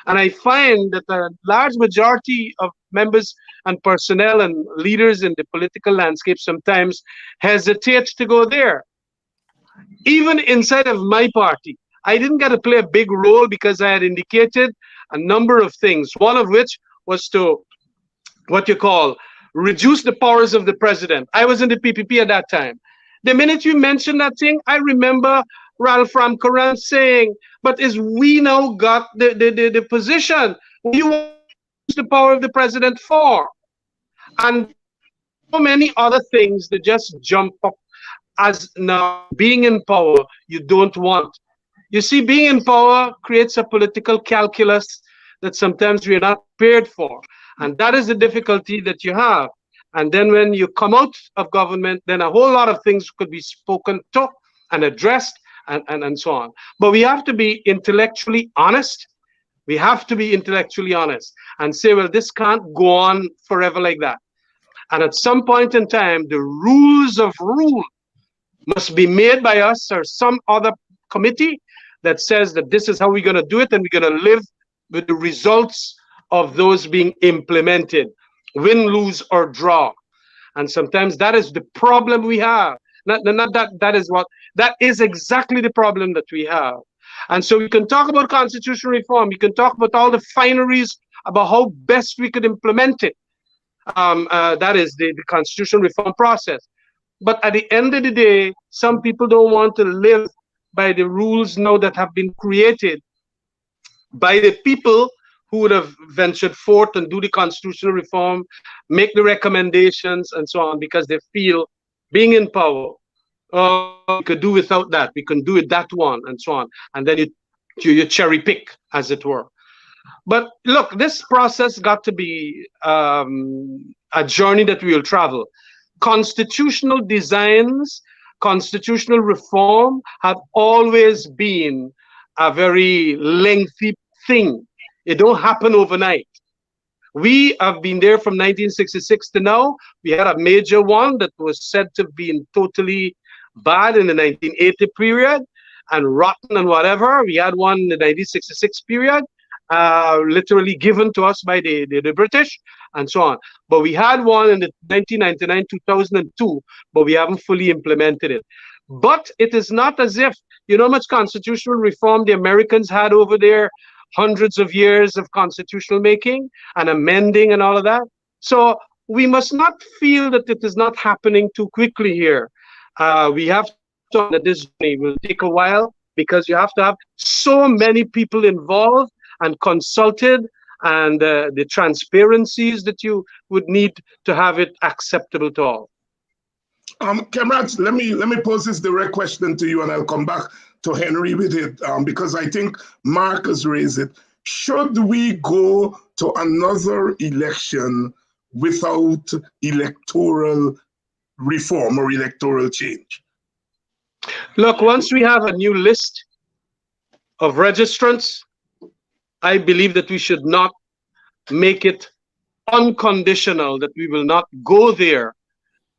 And I find that a large majority of members and personnel and leaders in the political landscape sometimes hesitate to go there. Even inside of my party, I didn't get to play a big role because I had indicated a number of things, one of which was to, what you call, reduce the powers of the president. I was in the PPP at that time. The minute you mentioned that thing, I remember Ralph Ramkaran saying, but is we now got the position, what do you want to use the power of the president for? And so many other things that just jump up as now being in power, you don't want You see, being in power creates a political calculus that sometimes we are not prepared for. And that is the difficulty that you have. And then when you come out of government, then a whole lot of things could be spoken to and addressed and so on. But we have to be intellectually honest. We have to be intellectually honest and say, well, this can't go on forever like that. And at some point in time, the rules of rule must be made by us or some other committee that says that this is how we're going to do it, and we're going to live with the results of those being implemented, win, lose, or draw. And sometimes that is the problem we have. That is exactly the problem that we have. And so we can talk about constitutional reform. We can talk about all the fineries about how best we could implement it. That is the constitutional reform process. But at the end of the day, some people don't want to live by the rules now that have been created by the people who would have ventured forth and do the constitutional reform, make the recommendations and so on, because they feel being in power, we could do without that, we can do it that one and so on. And then you cherry pick, as it were. But look, this process got to be a journey that we will travel. Constitutional designs, constitutional reform have always been a very lengthy thing. It don't happen overnight. We have been there from 1966 to now. We had a major one that was said to have been totally bad in the 1980 period and rotten and whatever. We had one in the 1966 period, literally given to us by the British and so on. But we had one in the 1999, 2002, but we haven't fully implemented it. But it is not as if, you know how much constitutional reform the Americans had over there, hundreds of years of constitutional making and amending and all of that. So we must not feel that it is not happening too quickly here. We have to, that this journey will take a while, because you have to have so many people involved and consulted, and the transparencies that you would need to have it acceptable to all. Khem Raj, let me pose this direct question to you, and I'll come back to Henry with it, because I think Mark has raised it. Should we go to another election without electoral reform or electoral change? Look, once we have a new list of registrants, I believe that we should not make it unconditional, that we will not go there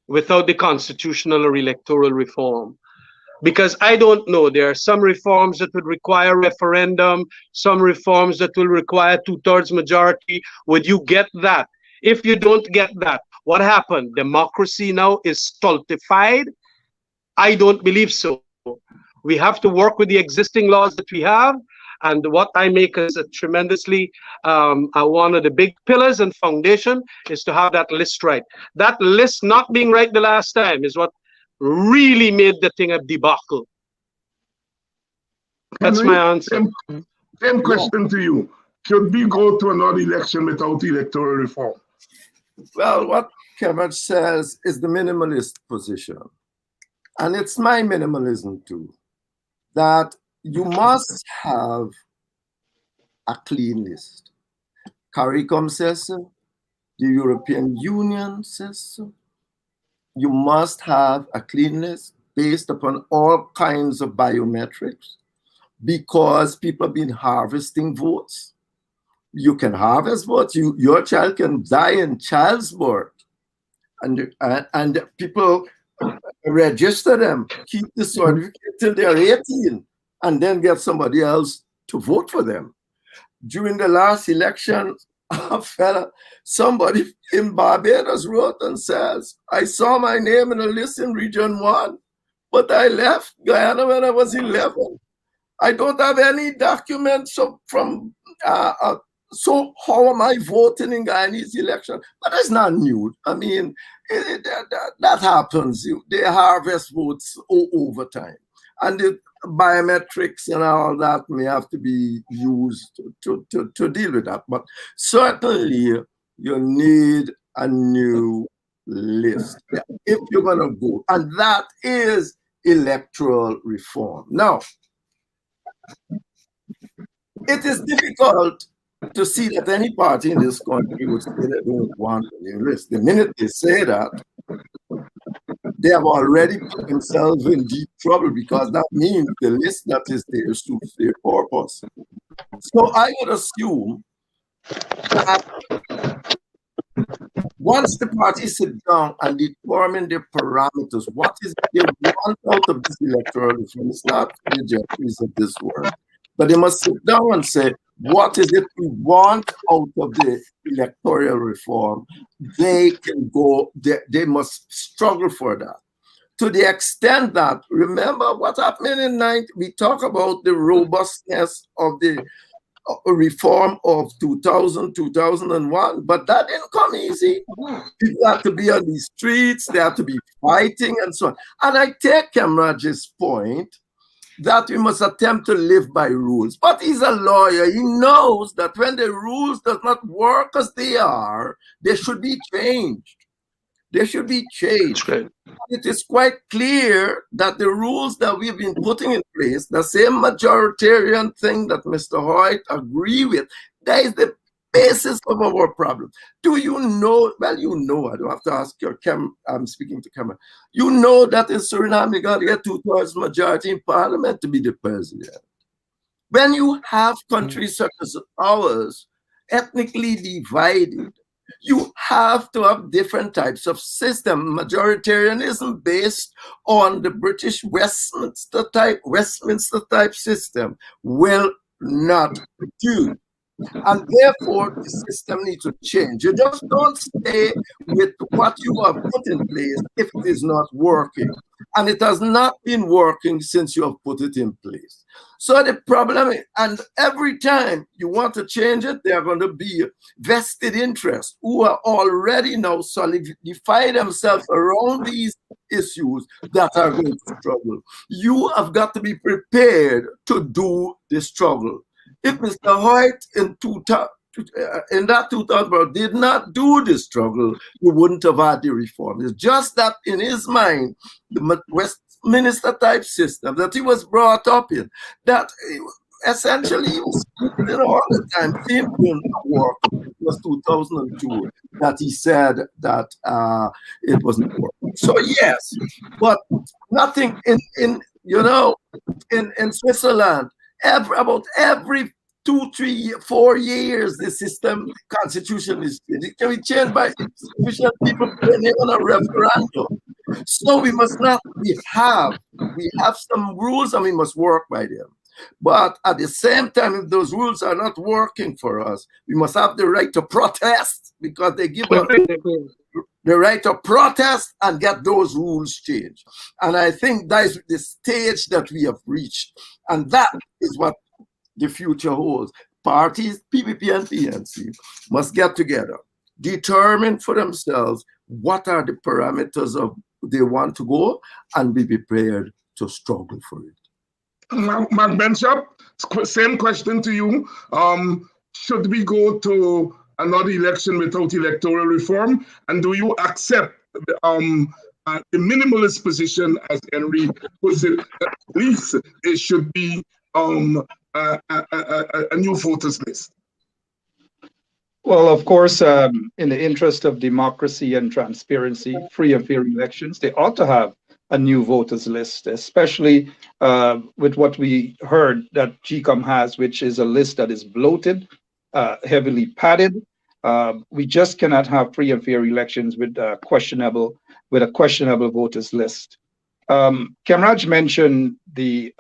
without the constitutional or electoral reform. Because I don't know, there are some reforms that would require referendum, some reforms that will require 2/3 majority. Would you get that? If you don't get that, what happened? Democracy now is stultified? I don't believe so. We have to work with the existing laws that we have. And what I make as a tremendously, one of the big pillars and foundation is to have that list right. That list not being right the last time is what really made the thing a debacle. That's Henry, my answer. Same question to you. Should we go to another election without electoral reform? Well, what Khem Raj says is the minimalist position. And it's my minimalism too, that you must have a clean list. CARICOM says so. The European Union says so. You must have a clean list based upon all kinds of biometrics, because people have been harvesting votes. You can harvest votes. Your child can die in childbirth, and people register them, keep the certificate till they're 18, and then get somebody else to vote for them. During the last election, somebody in Barbados wrote and says, I saw my name in a list in Region 1, but I left Guyana when I was 11. I don't have any documents from, so how am I voting in Guyanese election? But that's not new. I mean, that happens. They harvest votes over time. And the biometrics and all that may have to be used to deal with that. But certainly you need a new list if you're going to vote. And that is electoral reform. Now, It is difficult to see that any party in this country would say they don't want a new list. The minute they say that, they have already put themselves in deep trouble, because that means the list that is there suits their purpose. So I would assume that once the parties sit down and determine the parameters, what is it they want out of this electoral reform? It's not the Jeffries of this world, but they must sit down and say, what is it we want out of the electoral reform? They can go, they must struggle for that. To the extent that, remember what happened in 90, we talk about the robustness of the reform of 2000, 2001, but that didn't come easy. People had to be on the streets, they had to be fighting and so on. And I take Khem Raj's point that we must attempt to live by rules. But he's a lawyer. He knows that when the rules does not work as they are, they should be changed. They should be changed. It is quite clear that the rules that we've been putting in place, the same majoritarian thing that Mr. Hoyt agree with, that is the basis of our problem. Do you know? Well, you know, I don't have to ask your I'm speaking to Khem. You know that in Suriname, you got to get 2/3 majority in parliament to be the president. When you have countries such as ours, ethnically divided, you have to have different types of system. Majoritarianism based on the British Westminster type system will not do. And therefore, the system needs to change. You just don't stay with what you have put in place if it is not working. And it has not been working since you have put it in place. So the problem is, and every time you want to change it, there are going to be vested interests who are already now solidify themselves around these issues that are going to struggle. You have got to be prepared to do the struggle. If Mr. Hoyt in that 2000 did not do the struggle, you wouldn't have had the reform. It's just that in his mind, the Westminster type system that he was brought up in, that essentially he was all the time, same thing work. It was 2002 that he said that it wasn't working. So yes, but nothing in Switzerland. About every 2, 3, 4 years, the system constitution is changed. It can be changed by sufficient people on a referendum. So we must not. We have some rules and we must work by them. But at the same time, if those rules are not working for us, we must have the right to protest, because they give us the right to protest and get those rules changed. And I think that is the stage that we have reached. And that is what the future holds. Parties, PPP and PNC, must get together, determine for themselves what are the parameters of they want to go, and be prepared to struggle for it. Mark Benschop, same question to you. Should we go to another election without electoral reform? And do you accept the minimalist position, as Henry puts it, at least it should be a new voters list? Well, of course, in the interest of democracy and transparency, free and fair elections, they ought to have a new voters list, especially with what we heard that GCOM has, which is a list that is bloated, heavily padded. We just cannot have free and fair elections with a questionable voters list. Khem Raj mentioned the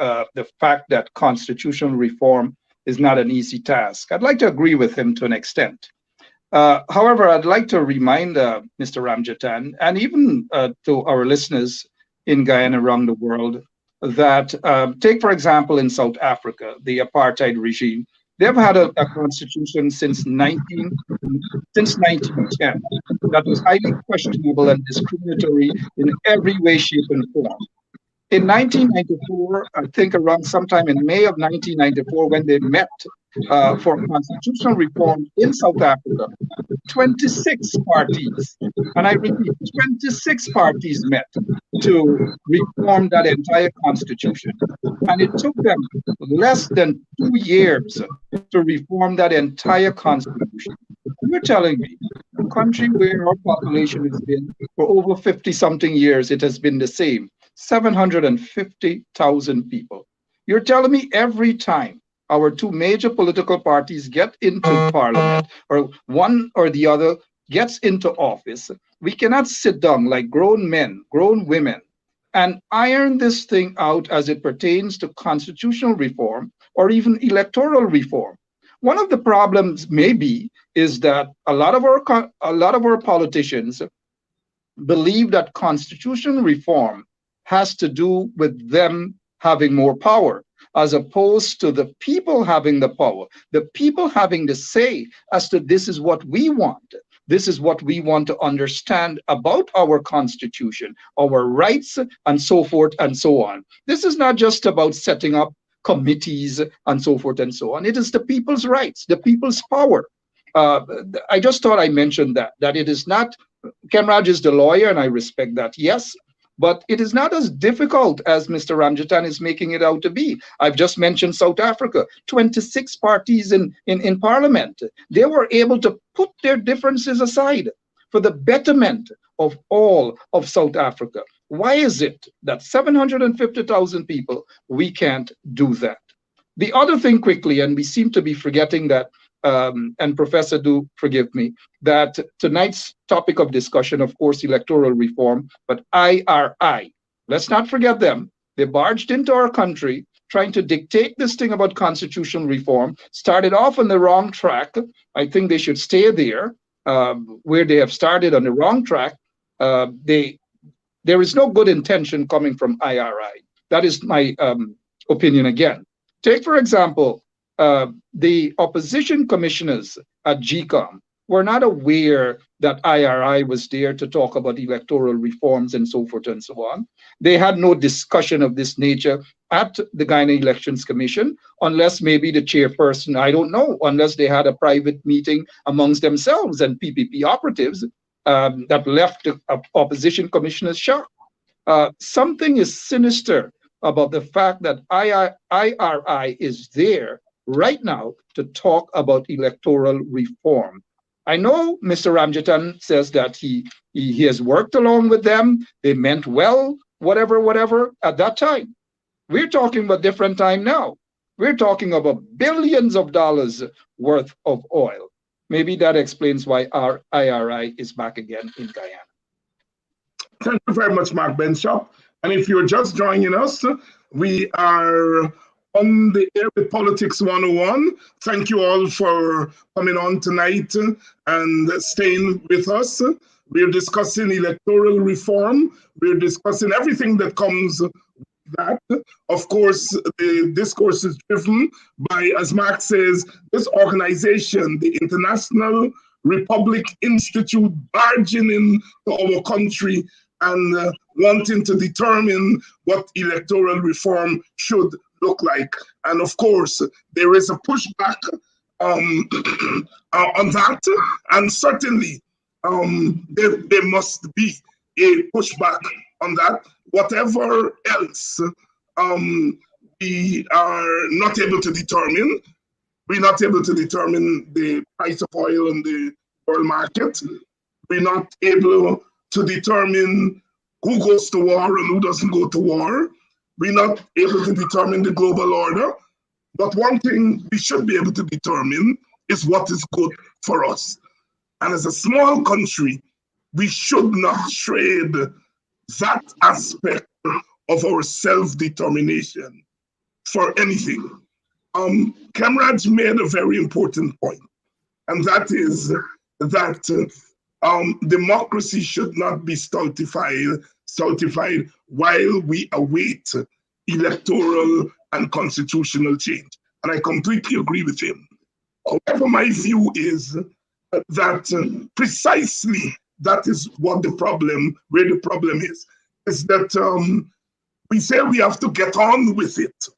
fact that constitutional reform is not an easy task. I'd like to agree with him to an extent. However, I'd like to remind Mr. Ramjattan, and even to our listeners in Guyana around the world, that take, for example, in South Africa, the apartheid regime, they've had a constitution since 1910 that was highly questionable and discriminatory in every way, shape, and form. In 1994, I think around sometime in May of 1994, when they met for constitutional reform in South Africa, 26 parties, and I repeat, 26 parties met to reform that entire constitution. And it took them less than 2 years to reform that entire constitution. You're telling me a country where our population has been for over 50 something years, it has been the same, 750,000 people. You're telling me every time our two major political parties get into parliament, or one or the other gets into office, we cannot sit down like grown men, grown women, and iron this thing out as it pertains to constitutional reform or even electoral reform. One of the problems maybe is that a lot of our politicians believe that constitutional reform has to do with them having more power, as opposed to the people having the power, the people having the say as to this is what we want. This is what we want to understand about our constitution, our rights, and so forth and so on. This is not just about setting up committees and so forth and so on. It is the people's rights, the people's power. I just thought I mentioned that it is not, Khem Raj is the lawyer, and I respect that, yes, but it is not as difficult as Mr. Ramjattan is making it out to be. I've just mentioned South Africa, 26 parties in parliament. They were able to put their differences aside for the betterment of all of South Africa. Why is it that 750,000 people, we can't do that? The other thing quickly, and we seem to be forgetting that, and Professor, do forgive me, that tonight's topic of discussion, of course, electoral reform, but IRI. Let's not forget them. They barged into our country trying to dictate this thing about constitutional reform, started off on the wrong track. I think they should stay there, where they have started on the wrong track. There is no good intention coming from IRI. That is my opinion again. Take, for example, the opposition commissioners at GCOM were not aware that IRI was there to talk about electoral reforms and so forth and so on. They had no discussion of this nature at the Guyana Elections Commission, unless maybe the chairperson, I don't know, unless they had a private meeting amongst themselves and PPP operatives that left the opposition commissioners shocked. Something is sinister about the fact that IRI is there right now to talk about electoral reform. I know Mr. Ramjattan says that he has worked along with them. They meant well, whatever, at that time. We're talking about different time now. We're talking about billions of dollars worth of oil. Maybe that explains why our IRI is back again in Guyana. Thank you very much, Mark Benschop. And if you're just joining us, we are on the air with Politics 101. Thank you all for coming on tonight and staying with us. We're discussing electoral reform. We're discussing everything that comes with that. Of course, the discourse is driven by, as Mark says, this organization, the International Republic Institute, barging into our country and wanting to determine what electoral reform should look like. And of course, there is a pushback on that, and certainly there must be a pushback on that. Whatever else we are not able to determine, we're not able to determine the price of oil in the world market. We're not able to determine who goes to war and who doesn't go to war. We're not able to determine the global order. But one thing we should be able to determine is what is good for us. And as a small country, we should not trade that aspect of our self-determination for anything. Khem Raj made a very important point, and that is that democracy should not be stultified while we await electoral and constitutional change. And I completely agree with him. However, my view is that precisely that is what the problem, where the problem is that we say we have to get on with it.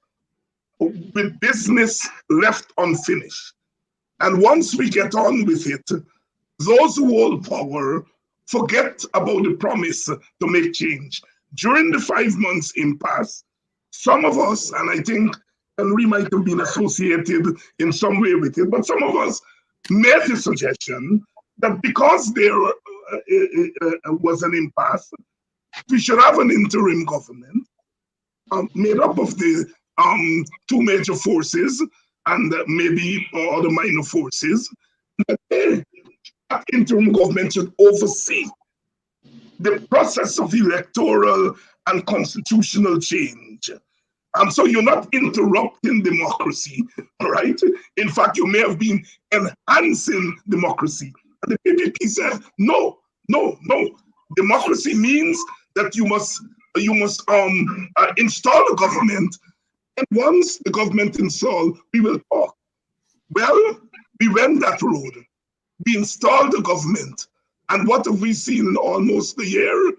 with business left unfinished. And once we get on with it, those who hold power forget about the promise to make change. During the 5 months impasse, some of us, and I think Henry might have been associated in some way with it, but some of us made the suggestion that because there was an impasse, we should have an interim government made up of the two major forces and maybe other minor forces. That interim government should oversee the process of electoral and constitutional change. So you're not interrupting democracy, right? In fact, you may have been enhancing democracy. And the PPP said, no. Democracy means that you must install a government, and once the government installed, we will talk. Well, we went that road. We installed the government, and what have we seen in almost a year?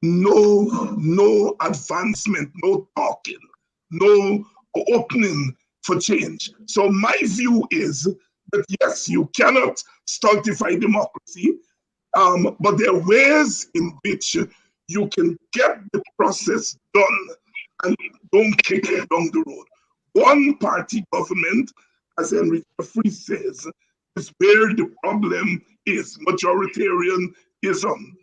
No advancement, no talking, no opening for change. So my view is that yes, you cannot stultify democracy, but there are ways in which you can get the process done and don't kick it down the road. One party government, as Henry Jeffrey says, is where the problem is, majoritarianism.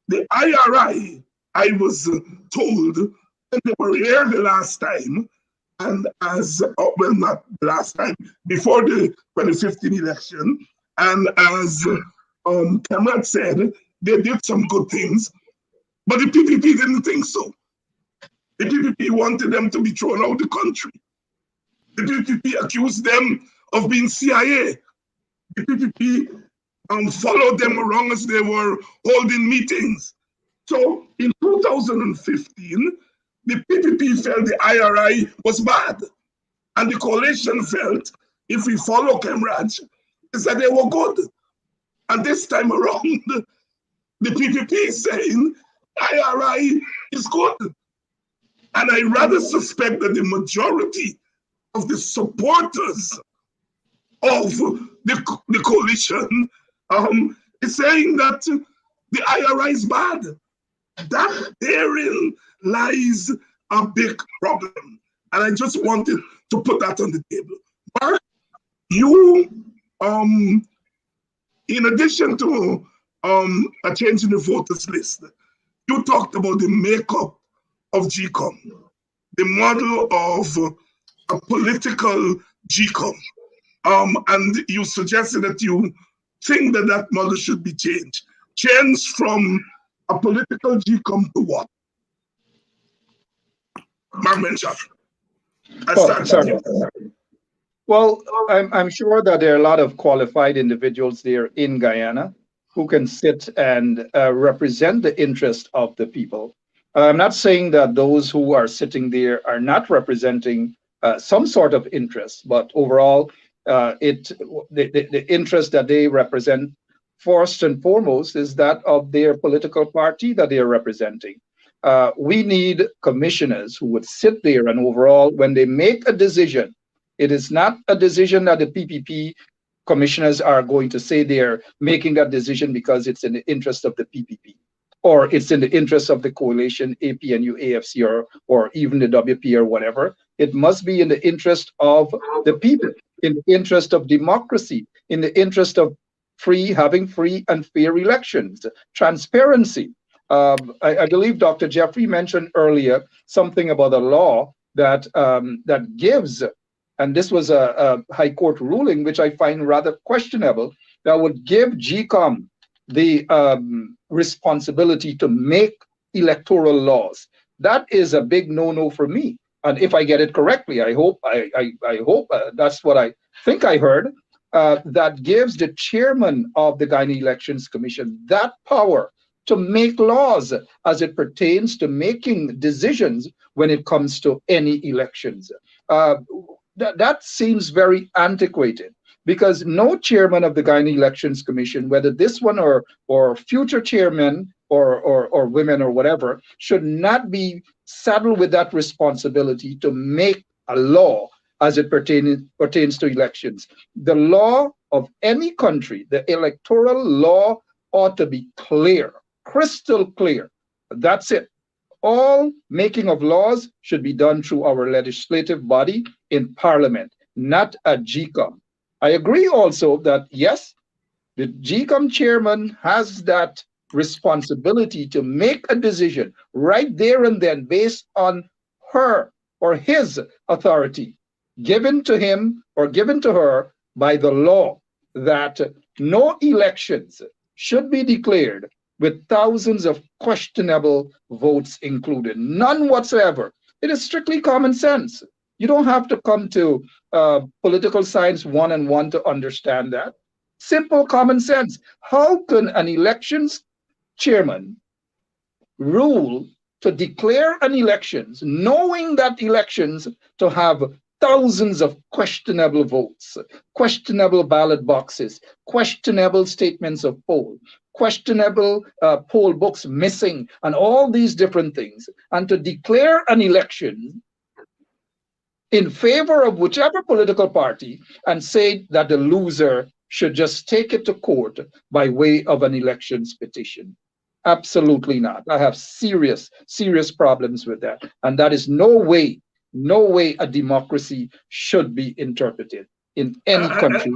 The IRI, I was told, when they were here the last time, and as, well, not the last time, before the 2015 election, and as Khem said, they did some good things, but the PPP didn't think so. The PPP wanted them to be thrown out of the country. The PPP accused them of being CIA. The PPP followed them around as they were holding meetings. So in 2015, the PPP felt the IRI was bad. And the coalition felt, if we follow Khem Raj, is that they were good. And this time around, the PPP is saying, IRI is good. And I rather suspect that the majority of the supporters of the coalition is saying that the IRI is bad. That therein lies a big problem. And I just wanted to put that on the table. Mark, you, in addition to a change in the voters list, you talked about the makeup of GCOM, the model of a political GCOM. And you suggested that you think that that model should be changed. Changed from a political GCOM to what? Mark Benschop. Well, I'm sure that there are a lot of qualified individuals there in Guyana who can sit and represent the interest of the people. I'm not saying that those who are sitting there are not representing some sort of interest, but overall, the interest that they represent first and foremost is that of their political party that they are representing. We need commissioners who would sit there and overall, when they make a decision, it is not a decision that the PPP commissioners are going to say they're making that decision because it's in the interest of the PPP, or it's in the interest of the coalition, APNU, AFC, or even the WP or whatever. It must be in the interest of the people, in the interest of democracy, in the interest of having free and fair elections, transparency. I believe Dr. Jeffrey mentioned earlier something about a law that that gives, and this was a high court ruling, which I find rather questionable, that would give GCOM the responsibility to make electoral laws. That is a big no-no for me. And if I get it correctly, I hope that's what I think I heard, that gives the chairman of the Guyana Elections Commission that power to make laws as it pertains to making decisions when it comes to any elections. That seems very antiquated, because no chairman of the Guyana Elections Commission, whether this one or future chairmen or women or whatever, should not be saddled with that responsibility to make a law as it pertains to elections. The law of any country, the electoral law, ought to be clear, crystal clear. That's it. All making of laws should be done through our legislative body in Parliament, not at GCOM. I agree also that, yes, the GCOM chairman has that responsibility to make a decision right there and then based on her or his authority given to him or given to her by the law, that no elections should be declared with thousands of questionable votes included. None whatsoever. It is strictly common sense. You don't have to come to political science 101 to understand that. Simple common sense. How can an elections chairman rule to declare an elections, knowing that elections to have thousands of questionable votes, questionable ballot boxes, questionable statements of poll, questionable poll books missing, and all these different things, and to declare an election in favor of whichever political party and say that the loser should just take it to court by way of an elections petition? Absolutely not. I have serious, serious problems with that. And that is no way a democracy should be interpreted in any country,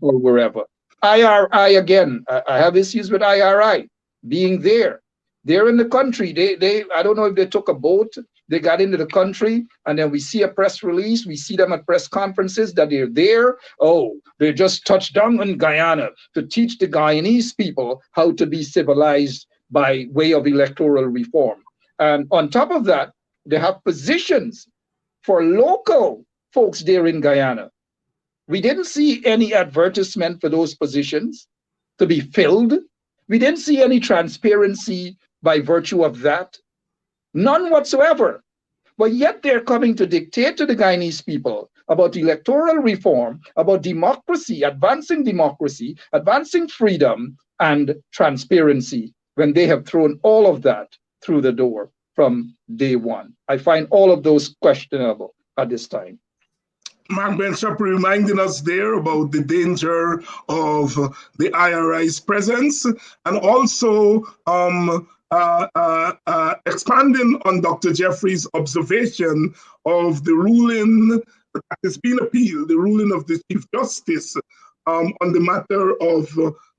or wherever. IRI, again, I have issues with IRI being there. They're in the country. They I don't know if they took a boat, they got into the country, and then we see a press release, we see them at press conferences that they're there. Oh, they just touched down in Guyana to teach the Guyanese people how to be civilized by way of electoral reform. And on top of that, they have positions for local folks there in Guyana. We didn't see any advertisement for those positions to be filled. We didn't see any transparency by virtue of that. None whatsoever. But yet they're coming to dictate to the Guyanese people about electoral reform, about democracy, advancing freedom and transparency, when they have thrown all of that through the door from day one. I find all of those questionable at this time. Mark Benschop reminding us there about the danger of the IRI's presence, and also expanding on Dr. Jeffrey's observation of the ruling that has been appealed, the ruling of the Chief Justice on the matter of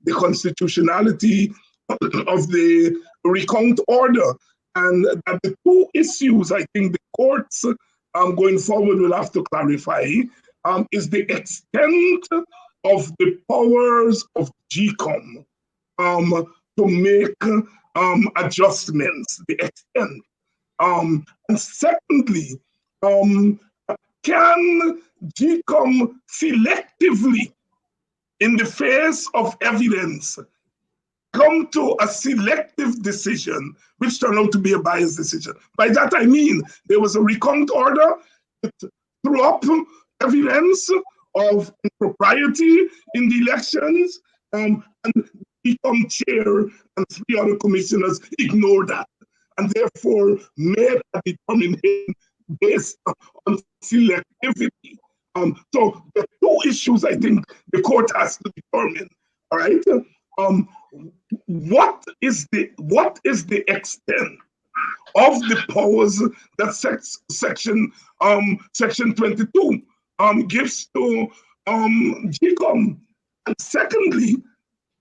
the constitutionality of the recount order. And that the two issues I think the courts going forward will have to clarify is the extent of the powers of GCOM to make adjustments, the extent. And secondly, can GCOM selectively, in the face of evidence, come to a selective decision, which turned out to be a biased decision? By that I mean, there was a recount order, it threw up evidence of impropriety in the elections, and the GCOM chair and 3 other commissioners ignored that, and therefore made a determination based on selectivity. So the two issues I think the court has to determine, all right? What is the extent of the powers that section 22 gives to GCOM? And secondly,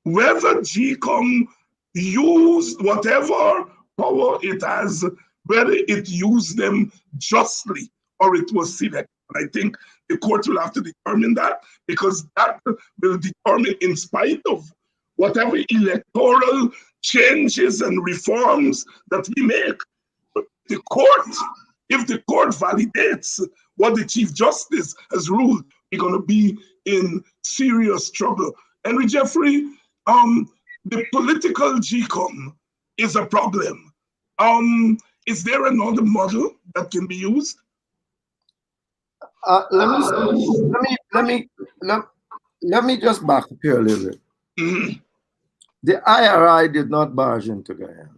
whether GCOM used whatever power it has, whether it used them justly or it was selective. And I think the court will have to determine that, because that will determine, in spite of whatever electoral changes and reforms that we make, the court, if the court validates what the Chief Justice has ruled, we're going to be in serious trouble. Henry Jeffrey, the political GCOM is a problem. Is there another model that can be used? Let me just back up here a little bit. Mm-hmm. The IRI did not barge into Guyana.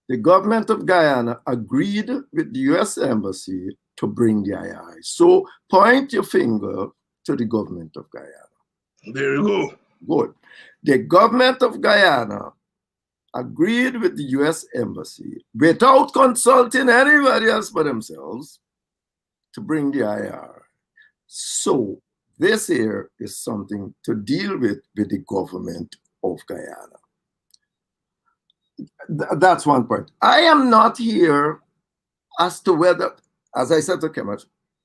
the government of Guyana agreed with the US Embassy to bring the IRI. So point your finger to the government of Guyana. There you go. Good. The government of Guyana agreed with the US Embassy without consulting anybody else but themselves to bring the IRI. So this here is something to deal with the government of Guyana. That's one point. I am not here as to whether, as I said to Khem,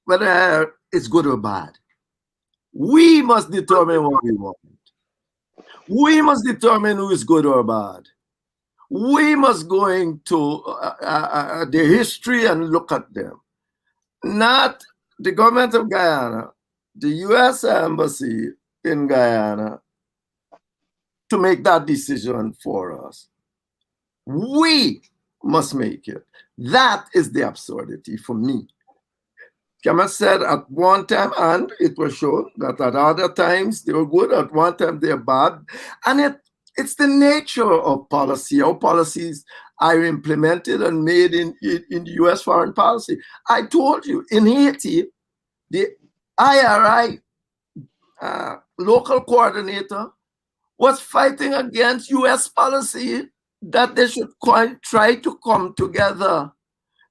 whether it's good or bad. We must determine what we want. We must determine who is good or bad. We must go into the history and look at them. Not the government of Guyana, the US Embassy in Guyana, to make that decision for us. We must make it. That is the absurdity for me. Khem said at one time, and it was shown that at other times they were good, at one time they're bad. And it's the nature of policy. Our policies are implemented and made in the US foreign policy. I told you, in Haiti, the IRI local coordinator was fighting against US policy that they should try to come together,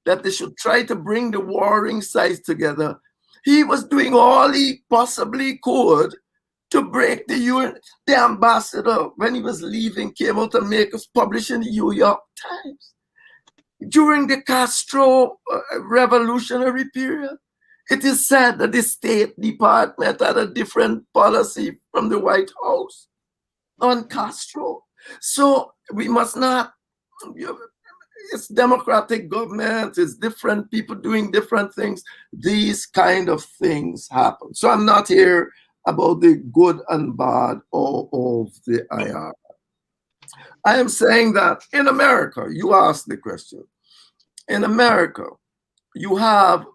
that they should try to bring the warring sides together. He was doing all he possibly could to break the UN. The ambassador, when he was leaving, came out and make us publish in the New York Times. During the Castro revolutionary period, it is said that the State Department had a different policy from the White House on Castro. So we must not, it's democratic government, it's different people doing different things. These kind of things happen. So I'm not here about the good and bad of the IR. I am saying that in America, you asked the question. In America, you have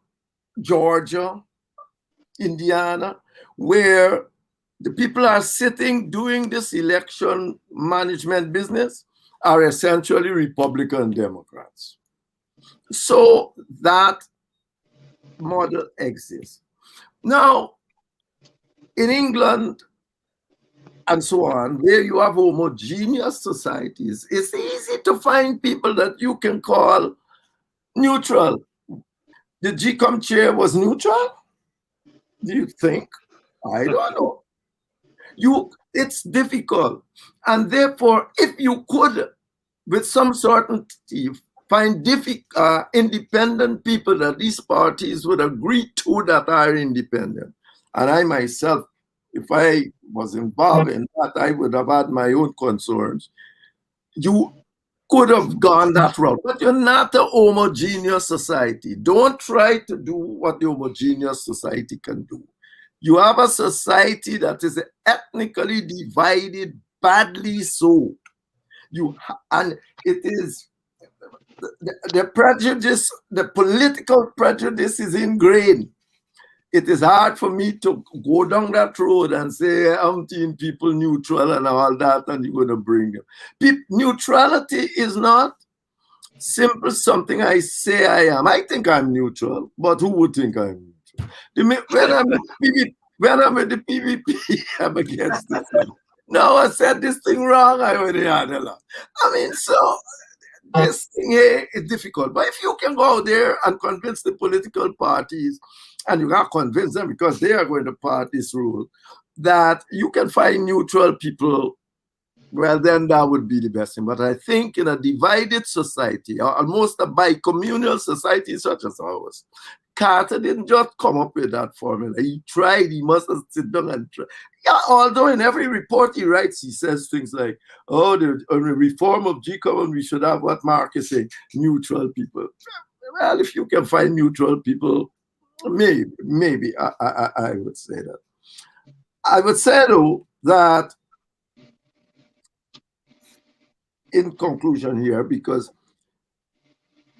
Georgia, Indiana, where the people are sitting doing this election management business are essentially Republican Democrats. So that model exists. Now, in England and so on, where you have homogeneous societies, it's easy to find people that you can call neutral. The GCOM chair was neutral? Do you think? I don't know. It's difficult. And therefore, if you could, with some certainty, find independent people that these parties would agree to that are independent. And I myself, if I was involved in that, I would have had my own concerns. You could have gone that route, but you're not a homogeneous society. Don't try to do what the homogeneous society can do. You have a society that is ethnically divided, badly so. And it is the prejudice, the political prejudice is ingrained. It is hard for me to go down that road and say, I'm team people neutral and all that, and you're going to bring them. Neutrality is not simple something I say I am. I think I'm neutral, but who would think I'm neutral? When I'm with the PVP, I'm against this. No, I said this thing wrong, I already had a lot. I mean, so this thing here is difficult. But if you can go out there and convince the political parties, and you can't convince them because they are going to pass this rule, that you can find neutral people, well, then that would be the best thing. But I think in a divided society, or almost a bicommunal society such as ours, Carter didn't just come up with that formula. He tried, he must have sit down and try. Yeah, although in every report he writes, he says things like, oh, the reform of GCOM, we should have what Mark is saying, neutral people. Well, if you can find neutral people, maybe I would say that. I would say, though, that in conclusion here, because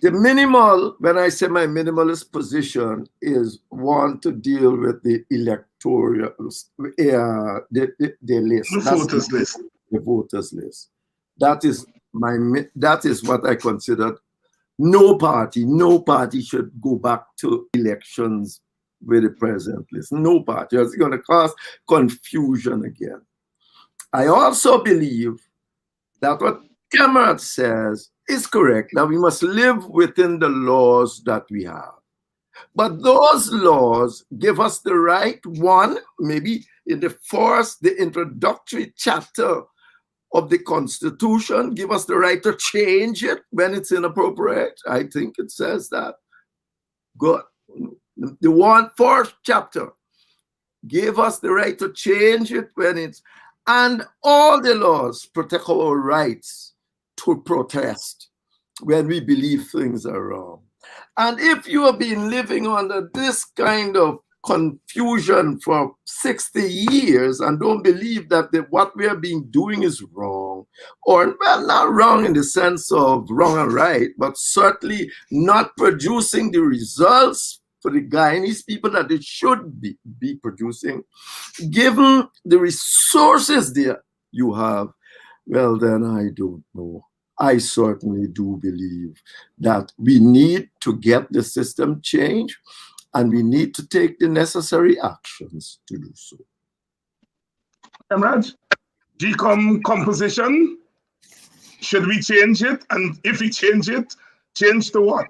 the minimal, when I say my minimalist position, is one to deal with the electoral, the list. The voters list. The voters list. That is That is what I consider. No party should go back to elections with the present list. No party. It's going to cause confusion again. I also believe that what Khem says is correct, that we must live within the laws that we have. But those laws give us the right, one, maybe in the introductory chapter of the Constitution, give us the right to change it when it's inappropriate. I think it says that. Good. The fourth chapter gave us the right to change it when it's, and all the laws protect our rights to protest when we believe things are wrong. And if you have been living under this kind of confusion for 60 years and don't believe that what we have been doing is wrong, or well, not wrong in the sense of wrong and right, but certainly not producing the results for the Guyanese people that it should be producing, given the resources there you have, well, then I don't know. I certainly do believe that we need to get the system changed, and we need to take the necessary actions to do so. Raj, GCOM composition, should we change it? And if we change it, change to what?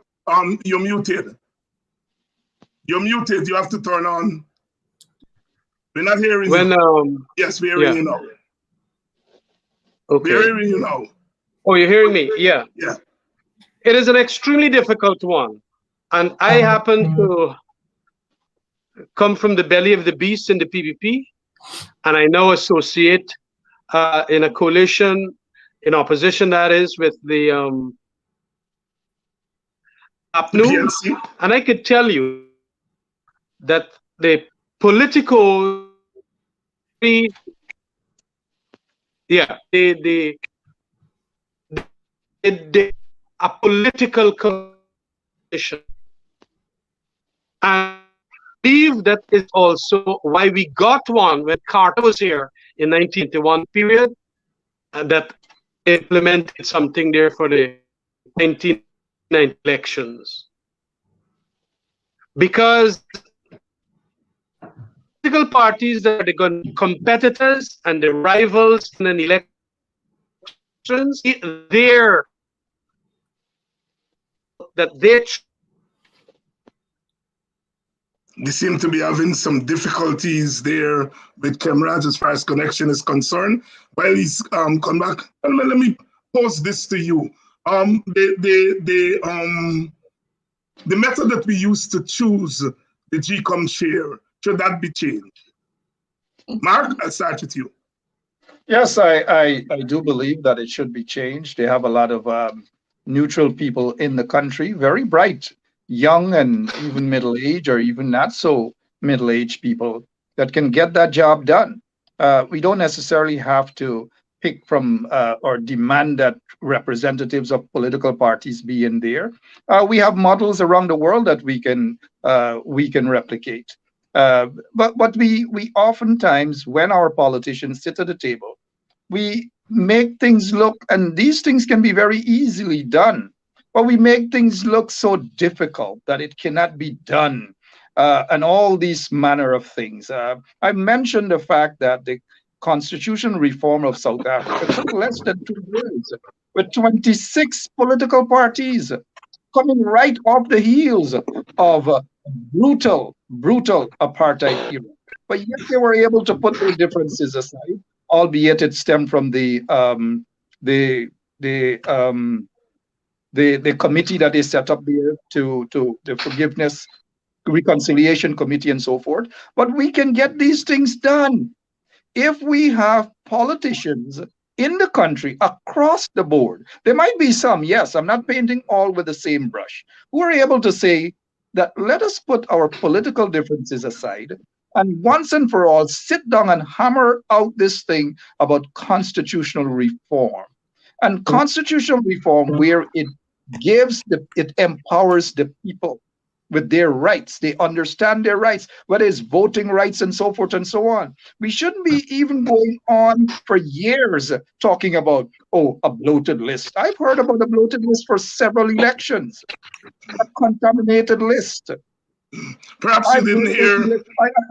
You're muted. You're muted. You have to turn on. We're not hearing you. Yes, we're hearing you now. Okay. We're hearing you now. Oh, you're hearing me? Yeah. Yeah. It is an extremely difficult one. And I happen to come from the belly of the beast in the PPP, and I now associate in a coalition, in opposition, that is, with the APNU. And I could tell you that the political, a political coalition. And I believe that is also why we got one when Carter was here in 1991 period, and that implemented something there for the 1990 elections. Because political parties that are the competitors and the rivals in an election, they seem to be having some difficulties there with Khem Raj as far as connection is concerned. While he's come back, let me pose this to you. The method that we used to choose the GCOM chair, should that be changed? Mark, I'll start with you. Yes, I do believe that it should be changed. They have a lot of neutral people in the country, very bright, young and even middle-aged or even not so middle-aged people that can get that job done. We don't necessarily have to pick from or demand that representatives of political parties be in there. We have models around the world that we can replicate. But we oftentimes, when our politicians sit at the table, we make things look, and these things can be very easily done, but we make things look so difficult that it cannot be done, and all these manner of things. I mentioned the fact that the constitutional reform of South Africa took less than 2 years, with 26 political parties coming right off the heels of brutal apartheid era. But yet they were able to put their differences aside, albeit it stemmed from the committee that they set up there to the forgiveness, reconciliation committee and so forth. But we can get these things done if we have politicians in the country across the board. There might be some, yes, I'm not painting all with the same brush, who are able to say that let us put our political differences aside and once and for all sit down and hammer out this thing about constitutional reform. And constitutional reform where it empowers the people. with their rights. They understand their rights, whether it's voting rights and so forth and so on. We shouldn't be even going on for years talking about, oh, a bloated list. I've heard about a bloated list for several elections, a contaminated list. Perhaps you didn't hear.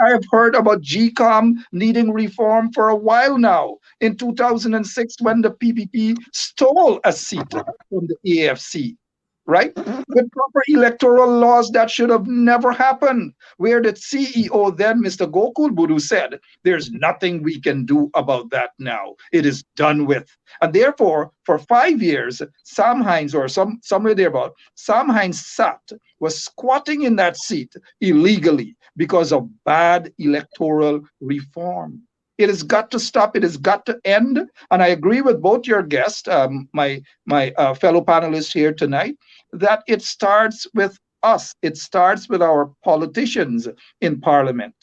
I have heard about GCOM needing reform for a while now. In 2006, when the PPP stole a seat from the AFC, right? With proper electoral laws, that should have never happened. Where the CEO then, Mr. Gokul Budu, said, there's nothing we can do about that now. It is done with. And therefore, for 5 years, Sam Hines, or somewhere thereabout, Sam Hines sat, was squatting in that seat illegally because of bad electoral reform. It has got to stop. It has got to end. And I agree with both your guests, my fellow panelists here tonight, that it starts with us. It starts with our politicians in Parliament.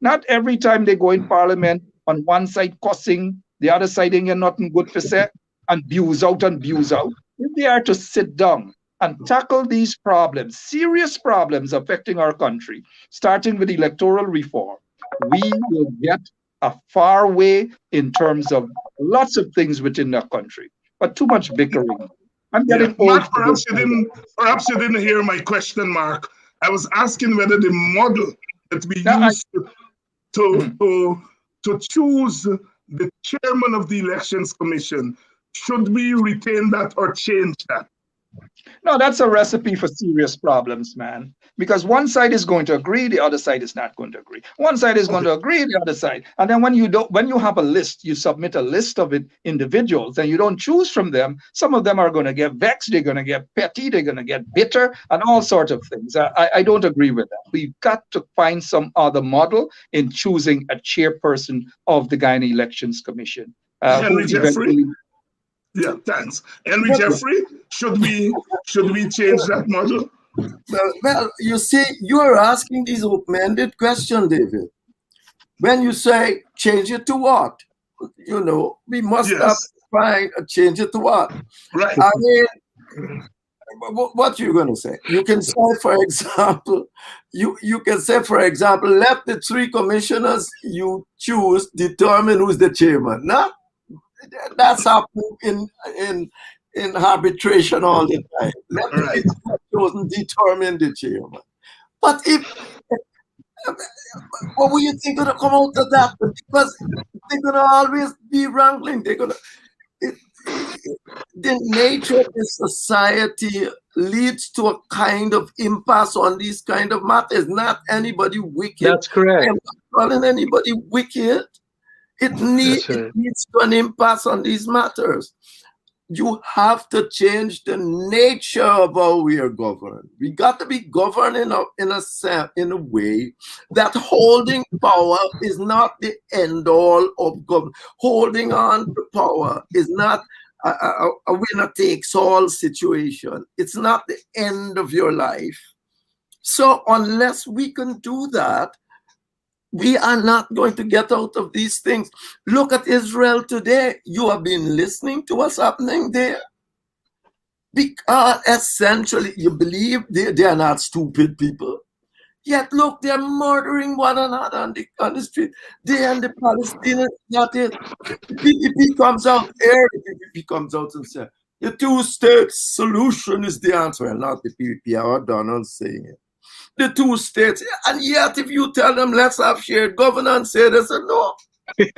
Not every time they go in Parliament, on one side cussing, the other side ain't nothing good for say, and views out and views out. If they are to sit down and tackle these problems, serious problems affecting our country, starting with electoral reform, we will get a far way in terms of lots of things within the country, but too much bickering. I'm getting old. Mark, perhaps you didn't hear my question, Mark. I was asking whether the model that we use to choose the chairman of the Elections Commission, should we retain that or change that? No, that's a recipe for serious problems, man. Because one side is going to agree, the other side is not going to agree. One side is going to agree, the other side. And then when you have a list, you submit a list of individuals, and you don't choose from them. Some of them are going to get vexed, they're going to get petty, they're going to get bitter, and all sorts of things. I don't agree with that. We've got to find some other model in choosing a chairperson of the Guyana Elections Commission. Henry Jeffrey. Yeah, thanks. Henry Jeffrey, should we change that model? Well, you see, you are asking these open-ended questions, David. When you say change it to what? You know, we must have to find a change it to what? Right. I mean, what you're going to say? You can say, for example, you can say, for example, let the 3 commissioners you choose determine who's the chairman. No? That's happening in arbitration all the time. Let the people chosen determine the chairman. But what were you think gonna come out of that? Because they're gonna always be wrangling. The nature of the society leads to a kind of impasse on these kind of matters. Not anybody wicked. That's correct. I'm not calling anybody wicked. It leads to an impasse on these matters. You have to change the nature of how we are governed. We got to be governed in a way that holding power is not the end all of government. Holding on to power is not a winner takes all situation. It's not the end of your life. So unless we can do that, we are not going to get out of these things. Look at Israel today. You have been listening to what's happening there. Because essentially, you believe they are not stupid people. Yet look, they're murdering one another on the street. They and the Palestinians, not it. The PPP comes out here, the PPP comes out and says, the 2-state solution is the answer. Well, not the PPP, I done on saying it. The 2 states, and yet if you tell them let's have shared governance, they say no. Here.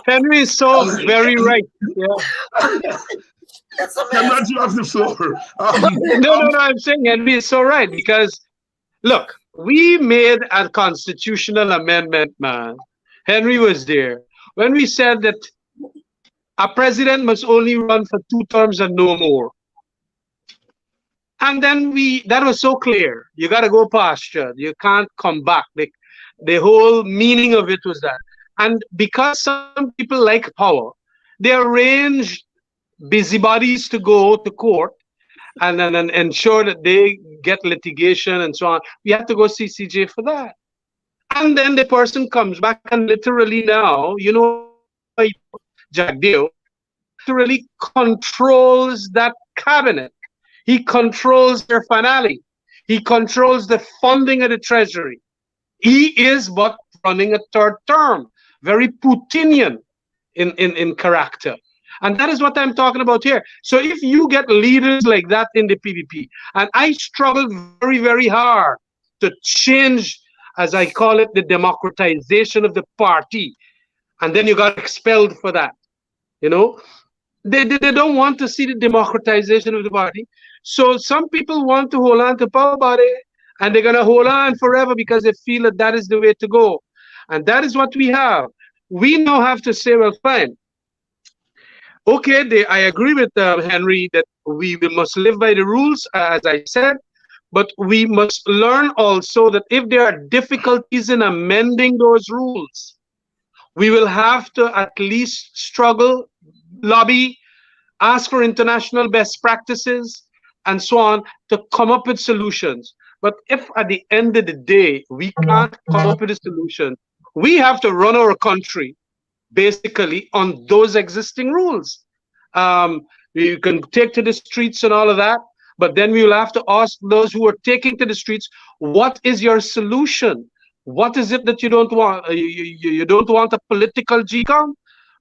Henry is so very right. Yeah. Cannot you have the floor? No, I'm saying Henry is so right, because look, we made a constitutional amendment, man. Henry was there. When we said that a president must only run for 2 terms and no more. And then that was so clear. You got to go pasture. You can't come back. The whole meaning of it was that. And because some people like power, they arrange busybodies to go to court and then ensure that they get litigation and so on. We have to go CCJ for that. And then the person comes back, and literally now, you know Jagdeo literally controls that cabinet. He controls their finale. He controls the funding of the treasury. He is but running a third term, very Putinian in character. And that is what I'm talking about here. So if you get leaders like that in the PPP, and I struggle very, very hard to change, as I call it, the democratization of the party, and then you got expelled for that, you know, they don't want to see the democratization of the party. So some people want to hold on to power body, and they're going to hold on forever because they feel that that is the way to go. And that is what we have. We now have to say, well, fine. Okay, I agree with Henry that we must live by the rules, as I said, but we must learn also that if there are difficulties in amending those rules, we will have to at least struggle, lobby, ask for international best practices, and so on to come up with solutions. But if at the end of the day, we can't come up with a solution, we have to run our country basically on those existing rules. You can take to the streets and all of that, but then we will have to ask those who are taking to the streets, what is your solution? What is it that you don't want? You don't want a political GCOM?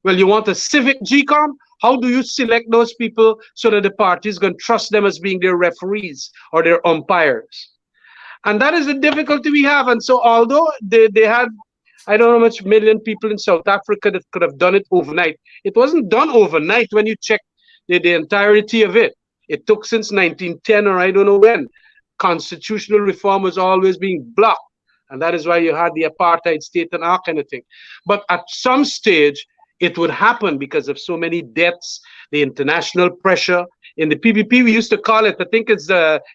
Well, you want a civic GCOM? How do you select those people so that the parties can trust them as being their referees or their umpires? And that is the difficulty we have. And so although they had, I don't know how much million people in South Africa that could have done it overnight, it wasn't done overnight when you check the entirety of it. It took since 1910 or I don't know when. Constitutional reform was always being blocked. And that is why you had the apartheid state and all kind of thing. But at some stage, it would happen because of so many deaths, the international pressure. In the PPP, we used to call it, I think it's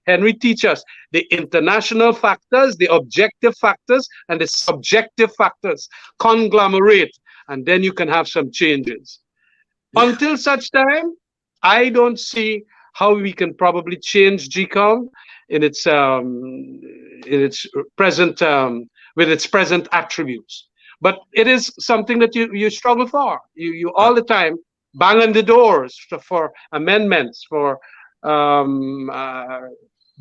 Henry teach us, the international factors, the objective factors, and the subjective factors conglomerate, and then you can have some changes. Yeah. Until such time, I don't see how we can probably change GCOM in its present with its present attributes. But it is something that you struggle for. You all the time bang on the doors for amendments, for a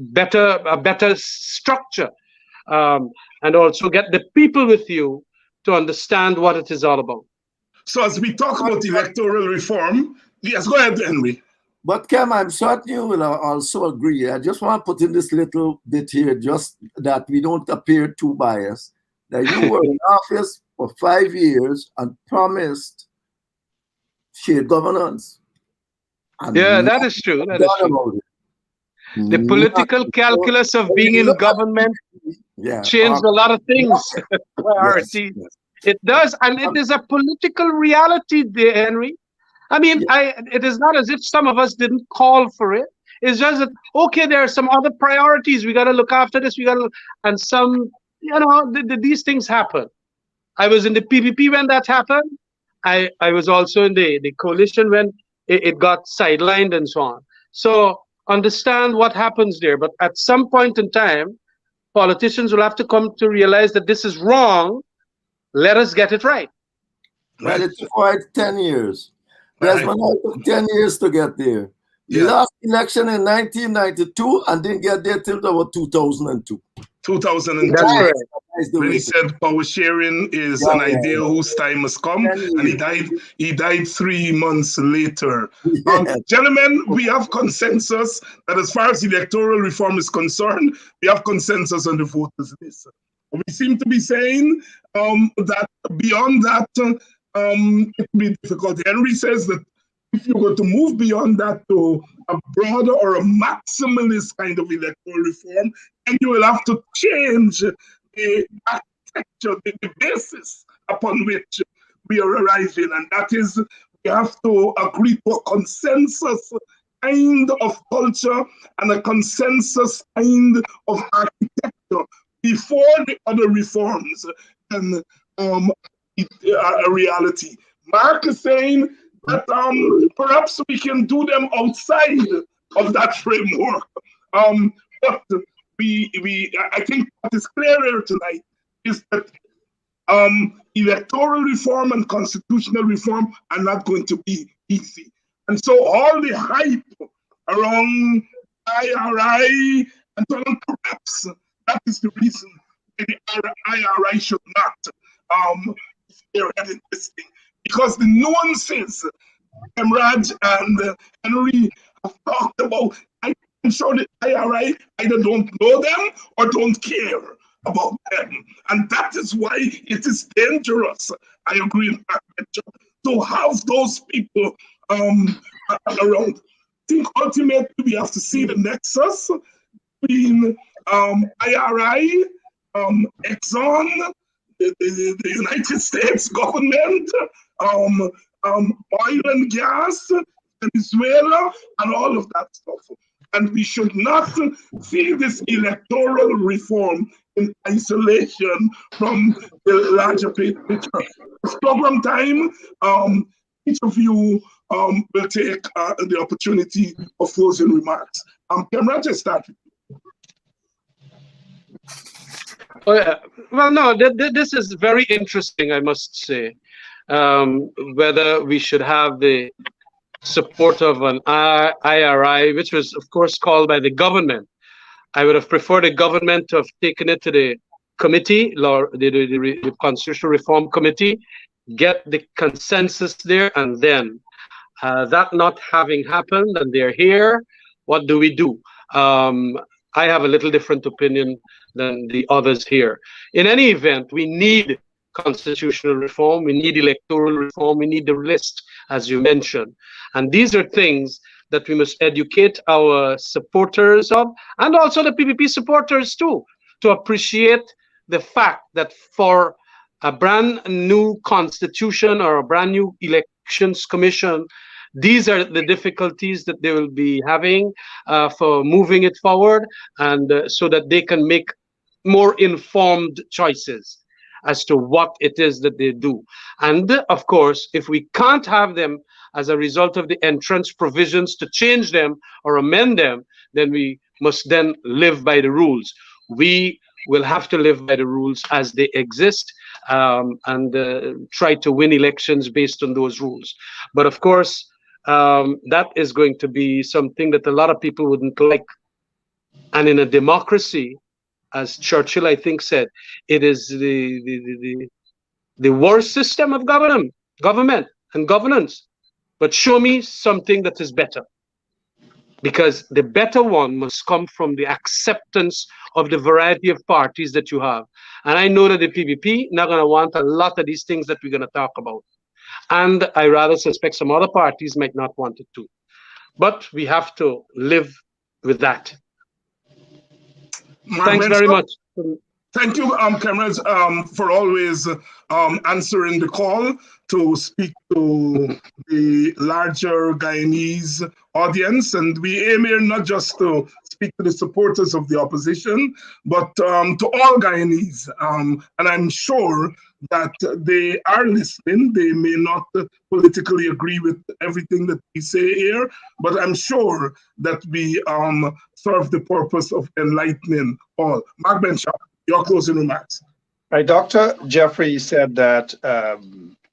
better structure, and also get the people with you to understand what it is all about. So as we talk about electoral reform, yes, go ahead, Henry. But Khem, I'm certain you will also agree. I just want to put in this little bit here, just that we don't appear too biased, that you were in office for 5 years and promised shared governance. Yeah, that is true. That is true. The political calculus of being in government changed a lot of things. Priorities. Yes. It does, and it is a political reality, dear Henry. I mean, it is not as if some of us didn't call for it. It's just that, okay, there are some other priorities. We got to look after this. We got to, and some, you know, these things happen. I was in the PPP when that happened. I was also in the coalition when it got sidelined and so on. So understand what happens there. But at some point in time, politicians will have to come to realize that this is wrong. Let us get it right. Well, it took quite 10 years. Desmond, it took 10 years to get there. He lost election in 1992 and didn't get there till about 2002. 2002. That's right. When he said power sharing is an idea whose time has come, and he died 3 months later. Gentlemen, we have consensus that as far as electoral reform is concerned, we have consensus on the voters list. We seem to be saying that beyond that, it will be difficult. Henry says that if you were to move beyond that to a broader or a maximalist kind of electoral reform, then you will have to change the architecture, the basis upon which we are arriving. And that is, we have to agree to a consensus kind of culture and a consensus kind of architecture before the other reforms can a reality. Mark is saying that perhaps we can do them outside of that framework. But I think what is clearer tonight is that electoral reform and constitutional reform are not going to be easy. And so all the hype around IRI and so on, perhaps that is the reason why the IRI should not spearhead this thing. Because the nuances Khem Raj and Henry have talked about, I'm sure the IRI either don't know them or don't care about them. And that is why it is dangerous, I agree with that, to have those people around. I think ultimately we have to see the nexus between IRI, Exxon, the United States government, oil and gas, Venezuela, and all of that stuff. And we should not see this electoral reform in isolation from the larger picture. It's program time. Each of you will take the opportunity of closing remarks. Khem Raj, start. Oh, yeah. Well, no, this is very interesting, I must say. Whether we should have the support of an IRI, which was, of course, called by the government. I would have preferred the government to have taken it to the committee, the Constitutional Reform Committee, get the consensus there, and then that not having happened, and they're here, what do we do? I have a little different opinion than the others here. In any event, we need constitutional reform, we need electoral reform, we need the list, as you mentioned. And these are things that we must educate our supporters of, and also the PPP supporters too, to appreciate the fact that for a brand new constitution or a brand new elections commission, these are the difficulties that they will be having for moving it forward, and so that they can make more informed choices as to what it is that they do. And of course, if we can't have them as a result of the entrance provisions to change them or amend them, then we must then live by the rules. We will have to live by the rules as they exist, and try to win elections based on those rules. But of course, that is going to be something that a lot of people wouldn't like. And in a democracy, as Churchill, I think, said, it is the worst system of government and governance. But show me something that is better. Because the better one must come from the acceptance of the variety of parties that you have. And I know that the PPP not going to want a lot of these things that we're going to talk about. And I rather suspect some other parties might not want it too. But we have to live with that. Thanks very much. Thank you, Khem Raj, for always answering the call to speak to the larger Guyanese audience. And we aim here not just to speak to the supporters of the opposition, but to all Guyanese. And I'm sure that they are listening. They may not politically agree with everything that we say here, but I'm sure that we serve the purpose of enlightening all. Mark Benschop, your closing remarks. Right, Dr. Jeffrey said that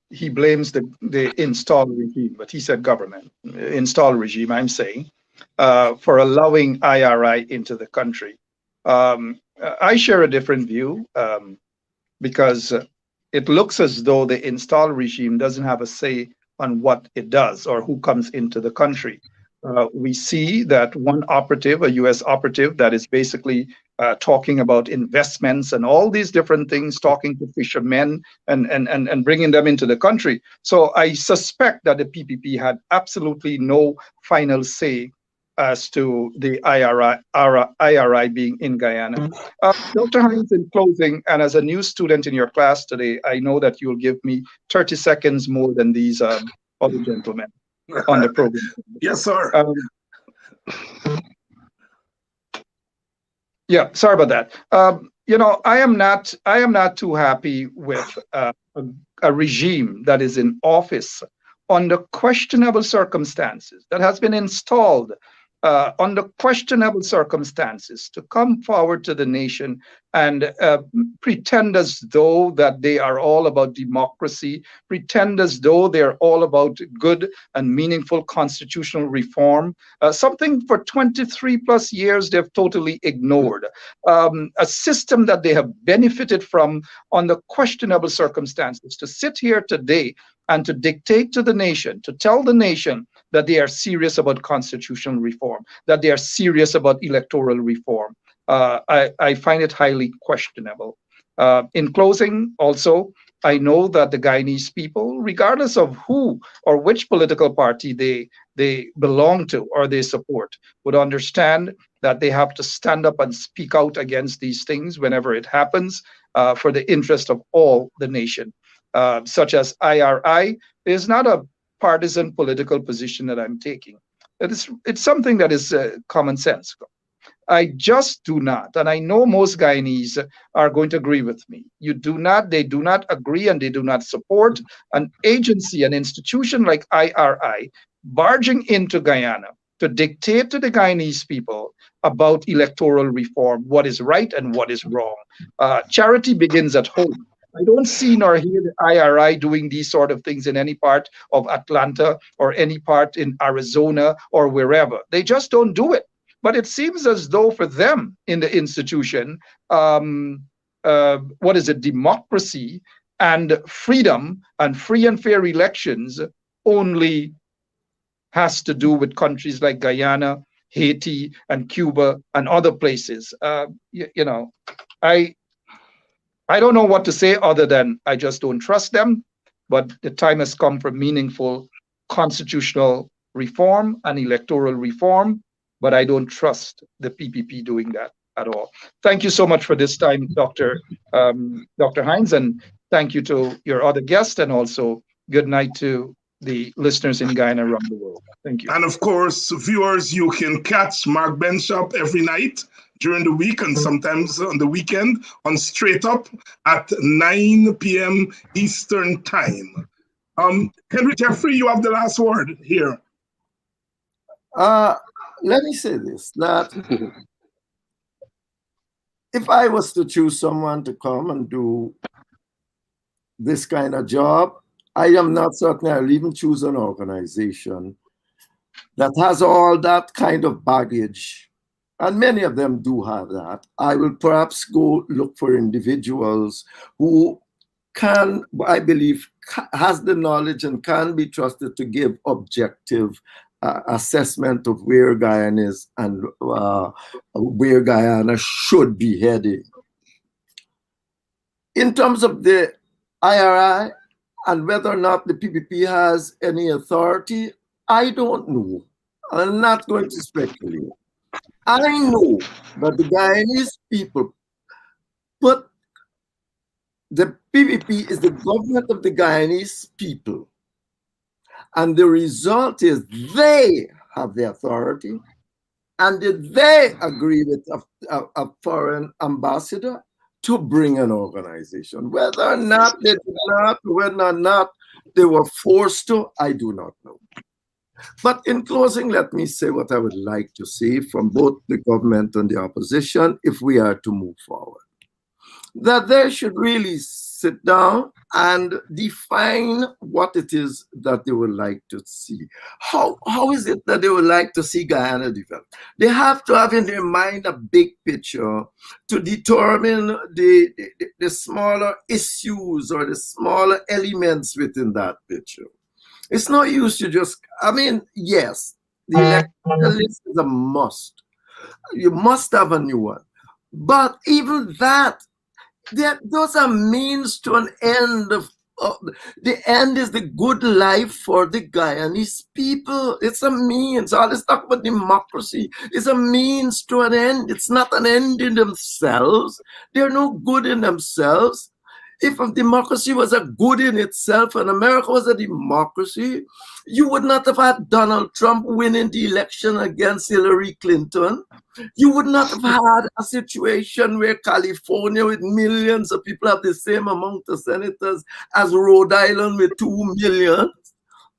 he blames the installed regime, but he said government, installed regime, I'm saying, for allowing IRI into the country. I share a different view because it looks as though the installed regime doesn't have a say on what it does or who comes into the country. We see that one operative, a US operative, that is basically talking about investments and all these different things, talking to fishermen and bringing them into the country. So I suspect that the PPP had absolutely no final say as to the IRI being in Guyana. Dr. Hines, in closing, and as a new student in your class today, I know that you'll give me 30 seconds more than these other gentlemen on the program. Yes, sir. Yeah, sorry about that. You know, I am not too happy with a regime that is in office under questionable circumstances, that has been installed under questionable circumstances, to come forward to the nation and pretend as though that they are all about democracy, pretend as though they're all about good and meaningful constitutional reform, something for 23 plus years they've totally ignored, a system that they have benefited from under questionable circumstances. To sit here today and to dictate to the nation, to tell the nation that they are serious about constitutional reform, that they are serious about electoral reform, I find it highly questionable. In closing, also, I know that the Guyanese people, regardless of who or which political party they belong to or they support, would understand that they have to stand up and speak out against these things whenever it happens, for the interest of all the nation. Such as IRI is not a partisan political position that I'm taking. It's something that is common sense. I just do not, and I know most Guyanese are going to agree with me. They do not agree and they do not support an agency, an institution like IRI barging into Guyana to dictate to the Guyanese people about electoral reform, what is right and what is wrong. Charity begins at home. I don't see nor hear the IRI doing these sort of things in any part of Atlanta or any part in Arizona or wherever. They just don't do it. But it seems as though for them in the institution, democracy and freedom and free and fair elections only has to do with countries like Guyana, Haiti, and Cuba and other places. I don't know what to say other than I just don't trust them, but the time has come for meaningful constitutional reform and electoral reform, but I don't trust the PPP doing that at all. Thank you so much for this time, Dr. Hines, and thank you to your other guests, and also good night to the listeners in Guyana around the world. Thank you. And of course, viewers, you can catch Mark Benschop every night during the week and sometimes on the weekend on Straight Up at 9 p.m. Eastern Time. Henry Jeffrey, you have the last word here. Let me say this, that if I was to choose someone to come and do this kind of job, I am not certain I'll even choose an organization that has all that kind of baggage. And many of them do have that. I will perhaps go look for individuals who can, I believe, has the knowledge and can be trusted to give objective assessment of where Guyana is and where Guyana should be heading. In terms of the IRI and whether or not the PPP has any authority, I don't know. I'm not going to speculate. I know that the Guyanese people put the PPP is the government of the Guyanese people. And the result is they have the authority, and they agree with a foreign ambassador to bring an organization. Whether or not they did not, whether or not they were forced to, I do not know. But in closing, let me say what I would like to see from both the government and the opposition if we are to move forward. That they should really sit down and define what it is that they would like to see. How is it that they would like to see Guyana develop? They have to have in their mind a big picture to determine the smaller issues or the smaller elements within that picture. It's no use to just, yes, the electoral list is a must. You must have a new one. But even that, those are means to an end. The end is the good life for the Guyanese people. It's a means. All this talk about democracy is a means to an end. It's not an end in themselves. They're no good in themselves. If a democracy was a good in itself and America was a democracy, you would not have had Donald Trump winning the election against Hillary Clinton. You would not have had a situation where California with millions of people have the same amount of senators as Rhode Island with 2 million.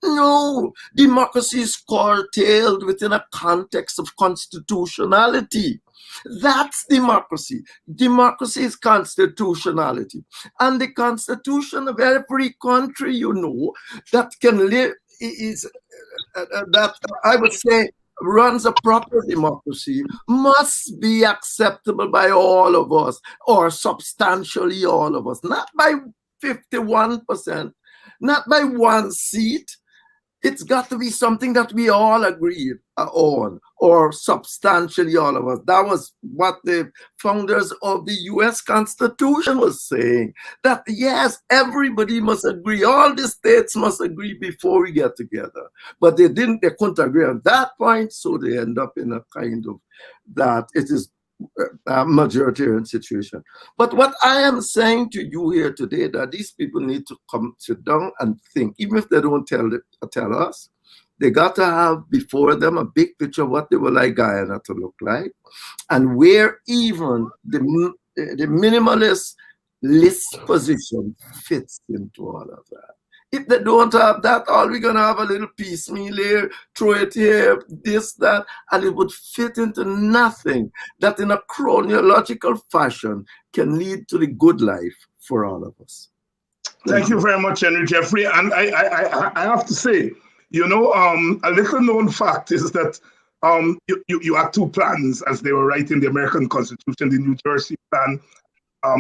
No, democracy is curtailed within a context of constitutionality. That's democracy. Democracy is constitutionality. And the constitution of every country, you know, that can live is that I would say runs a proper democracy must be acceptable by all of us, or substantially all of us, not by 51%, not by one seat. It's got to be something that we all agree on, or substantially all of us. That was what the founders of the US Constitution was saying, that yes, everybody must agree, all the states must agree before we get together. But they couldn't agree on that point, so they end up in a kind of that it is a majoritarian situation. But what I am saying to you here today, that these people need to come sit down and think, even if they don't tell us, they got to have before them a big picture of what they would like Guyana to look like, and where even the minimalist list position fits into all of that. If they don't have that, all we're going to have a little piecemeal here, throw it here, this, that, and it would fit into nothing that in a chronological fashion can lead to the good life for all of us. Thank you very much, Henry Jeffrey. And I have to say, you know, a little known fact is that you had two plans as they were writing the American Constitution, the New Jersey plan,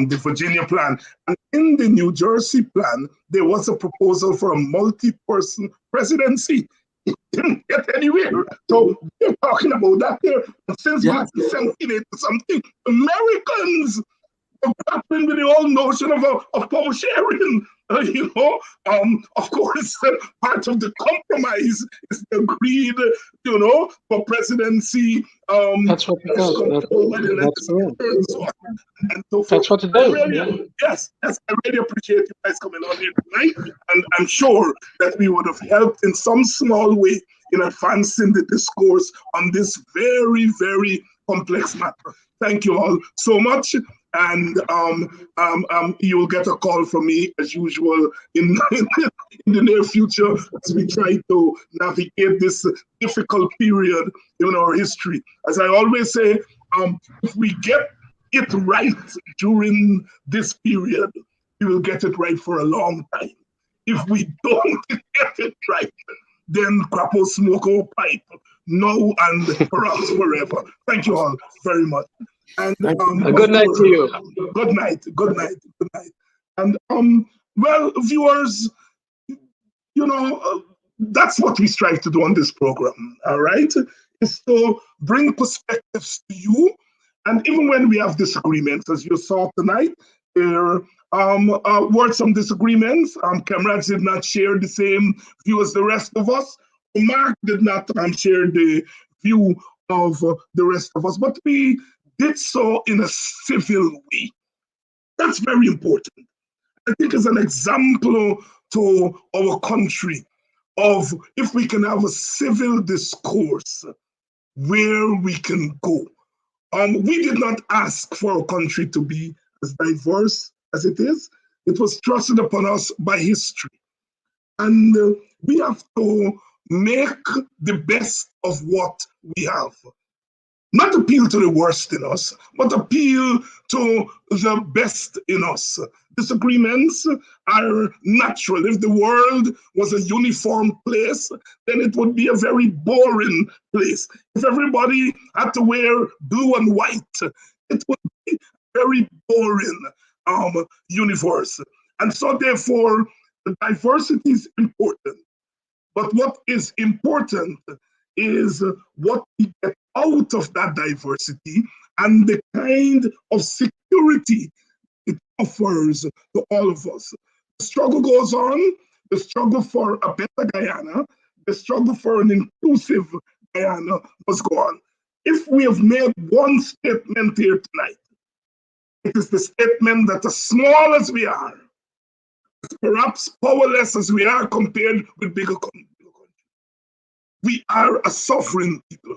the Virginia plan. And in the New Jersey plan, there was a proposal for a multi-person presidency. It didn't get anywhere. So they're talking about that there. And since 1978 or something, Americans were grappling with the whole notion of power sharing. You know, of course, part of the compromise is the agreed, you know, for presidency. That's what it does. That's what it does. Yes, I really appreciate you guys coming on here tonight, and I'm sure that we would have helped in some small way in advancing the discourse on this very, very complex matter. Thank you all so much. And you will get a call from me as usual in the near future as we try to navigate this difficult period in our history. As I always say, if we get it right during this period, we will get it right for a long time. If we don't get it right, then Crapo smoke our pipe now and perhaps forever. Thank you all very much. And good night to you. Good night. And well, viewers, you know, that's what we strive to do on this program. All right, is to bring perspectives to you, and even when we have disagreements, as you saw tonight, there were some disagreements. Khem Raj did not share the same view as the rest of us. Mark did not share the view of the rest of us, but we did so in a civil way. That's very important. I think it's an example to our country of if we can have a civil discourse where we can go. We did not ask for our country to be as diverse as it is. It was thrusted upon us by history. And we have to make the best of what we have. Not appeal to the worst in us, but appeal to the best in us. Disagreements are natural. If the world was a uniform place, then it would be a very boring place. If everybody had to wear blue and white, it would be a very boring universe. And so therefore, the diversity is important. But what is important is what we get out of that diversity and the kind of security it offers to all of us. The struggle goes on, the struggle for a better Guyana, the struggle for an inclusive Guyana must go on. If we have made one statement here tonight, it is the statement that as small as we are, perhaps powerless as we are compared with bigger countries, we are a sovereign people.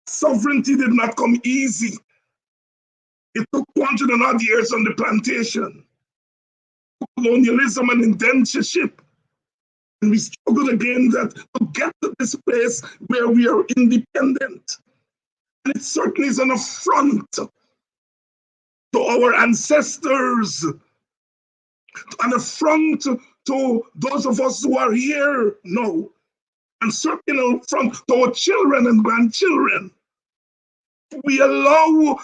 Sovereignty did not come easy. It took 200 and odd years on the plantation. Colonialism and indentureship. And we struggled against that to get to this place where we are independent. And it certainly is an affront to our ancestors, an affront to those of us who are here now, and certainly an affront to our children and grandchildren. We allow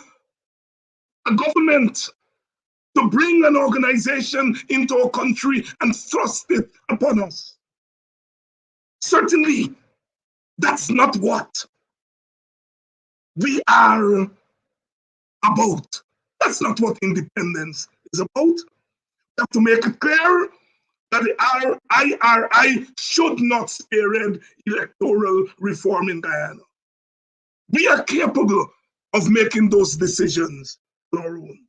a government to bring an organization into our country and thrust it upon us. Certainly, that's not what we are about. That's not what independence is about. We have to make it clear that the IRI should not spearhead electoral reform in Guyana. We are capable of making those decisions on our own.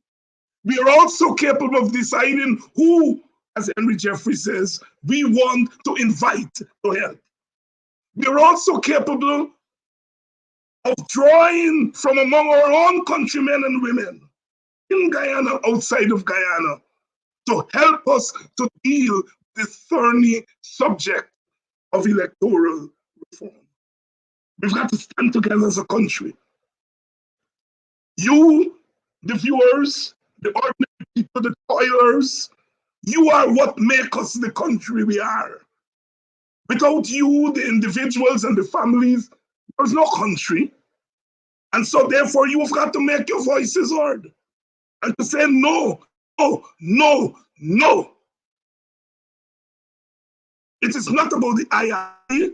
We are also capable of deciding who, as Henry Jeffrey says, we want to invite to help. We are also capable of drawing from among our own countrymen and women in Guyana, outside of Guyana, to help us to deal with the thorny subject of electoral reform. We've got to stand together as a country. You, the viewers, the ordinary people, the toilers, you are what make us the country we are. Without you, the individuals and the families, there's no country. And so therefore you have got to make your voices heard and to say no, no, no, no. It is not about the II,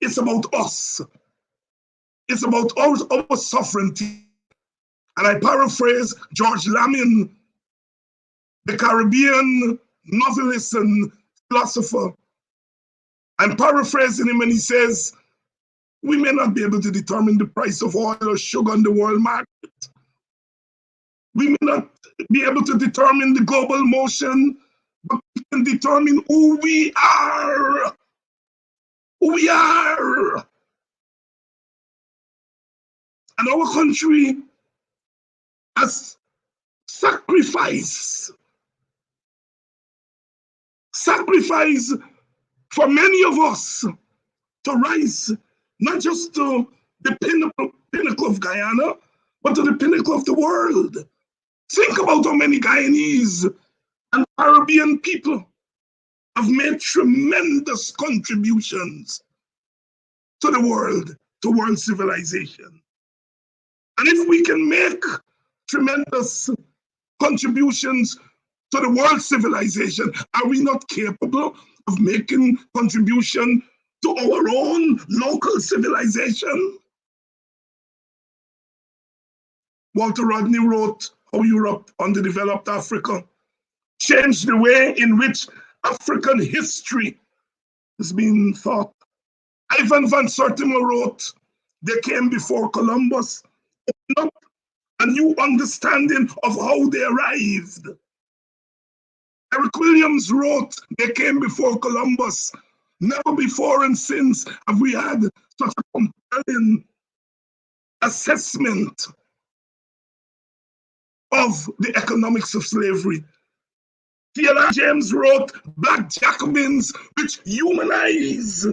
it's about us. It's about our sovereignty. And I paraphrase George Lamin, the Caribbean novelist and philosopher. I'm paraphrasing him when he says, we may not be able to determine the price of oil or sugar on the world market. We may not be able to determine the global motion, but we can determine who we are. Who we are. And our country has sacrifice for many of us to rise, not just to the pinnacle of Guyana, but to the pinnacle of the world. Think about how many Guyanese and Caribbean people have made tremendous contributions to the world, to world civilization. And if we can make tremendous contributions to the world civilization, are we not capable of making contribution to our own local civilization? Walter Rodney wrote how Europe, underdeveloped Africa, changed the way in which African history is being thought. Ivan van Sertima wrote, they came before Columbus, opened up a new understanding of how they arrived. Eric Williams wrote, they came before Columbus. Never before and since have we had such a compelling assessment of the economics of slavery. T.L.R. James wrote, Black Jacobins, which humanize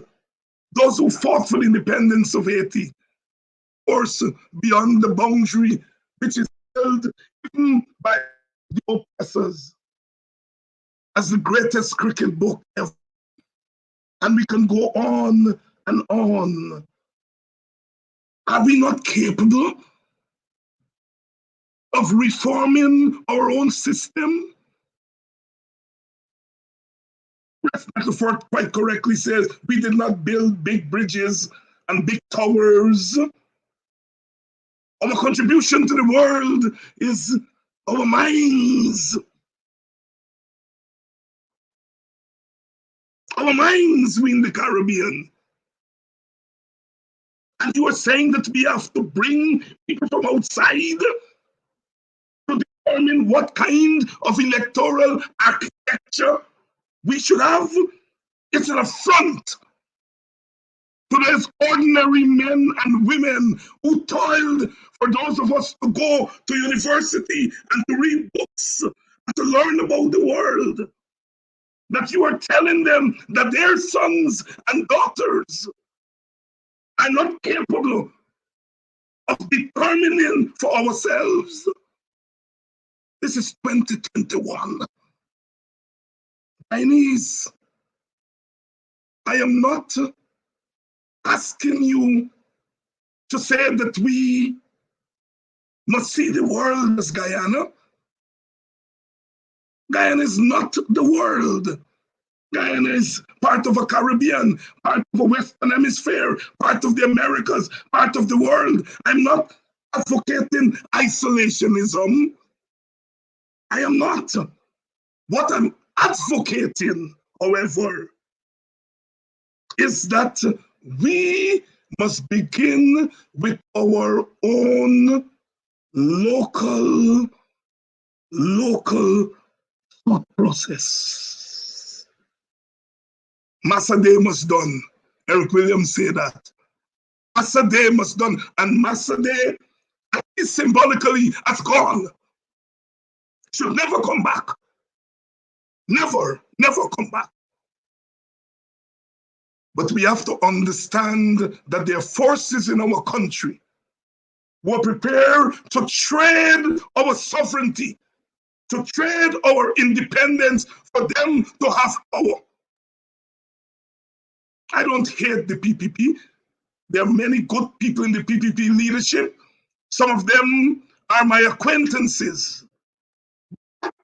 those who fought for the independence of Haiti. Of course, beyond the boundary which is held even by the oppressors as the greatest cricket book ever. And we can go on and on. Are we not capable of reforming our own system? Rutherford quite correctly says, we did not build big bridges and big towers. Our contribution to the world is our minds. Our minds, we in the Caribbean. And you are saying that we have to bring people from outside to determine what kind of electoral architecture we should have? It's an affront to those ordinary men and women who toiled for those of us to go to university and to read books and to learn about the world. that you are telling them that their sons and daughters are not capable of determining for ourselves. This is 2021. Chinese, I am not asking you to say that we must see the world as Guyana. Guyana is not the world. Guyana is part of a Caribbean, part of a Western Hemisphere, part of the Americas, part of the world. I'm not advocating isolationism. I am not. What I'm advocating, however, is that we must begin with our own local thought process. Massa Day must done. Eric Williams said that. Massa Day must done. And Massa Day is symbolically has gone. Should never come back. Never come back. But we have to understand that there are forces in our country who are prepared to trade our sovereignty, to trade our independence for them to have power. I don't hate the PPP. There are many good people in the PPP leadership. Some of them are my acquaintances.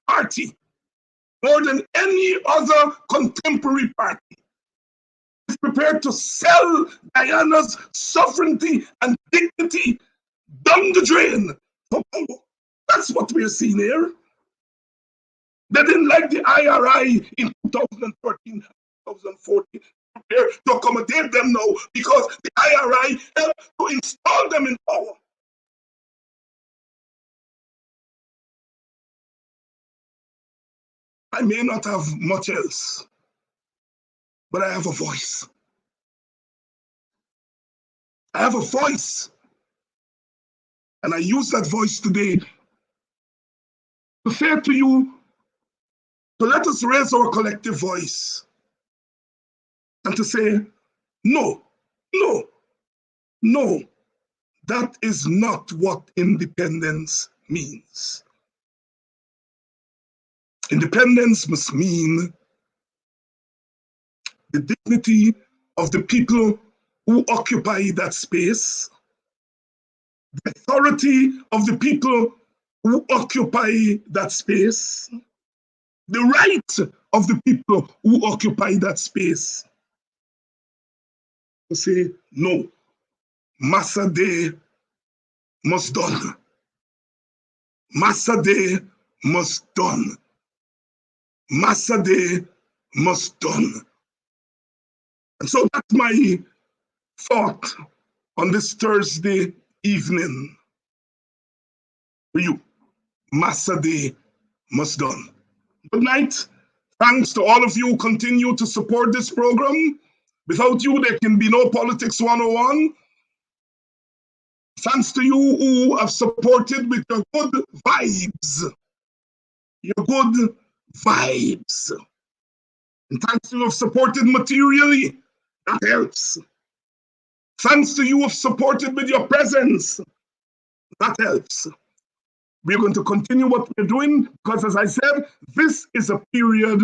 Party, more than any other contemporary party, is prepared to sell Guyana's sovereignty and dignity down the drain for power. That's what we're seeing here. They didn't like the IRI in 2013, 2014. Prepare to accommodate them now because the IRI helped to install them in power. I may not have much else, but I have a voice. I have a voice. And I use that voice today to say to you, to let us raise our collective voice and to say, no, that is not what independence means. Independence must mean the dignity of the people who occupy that space, the authority of the people who occupy that space, the right of the people who occupy that space. To say, no, Massa Day must done. Massa Day must done. Massa Day must done. And so that's my thought on this Thursday evening for you. Massa Day must done. Good night. Thanks to all of you who continue to support this program. Without you, there can be no Politics 101. Thanks to you who have supported with your good vibes. Your good vibes. And thanks to you who have supported materially. That helps. Thanks to you who have supported with your presence. That helps. We're going to continue what we're doing because, as I said, this is a period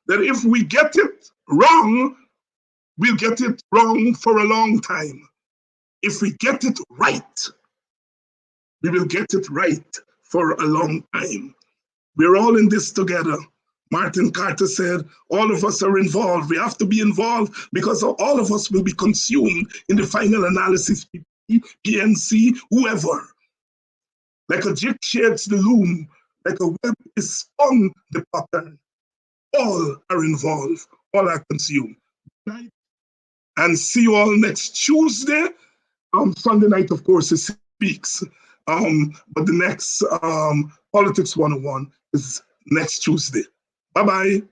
that if we get it wrong, we'll get it wrong for a long time. If we get it right, we will get it right for a long time. We're all in this together. Martin Carter said, all of us are involved. We have to be involved because all of us will be consumed in the final analysis, PNC, whoever. Like a jig shades the loom, like a web is spun the pattern. All are involved, all are consumed. Right? And see you all next Tuesday. Sunday night, of course, is Speaks. But the next Politics 101 is next Tuesday. Bye-bye.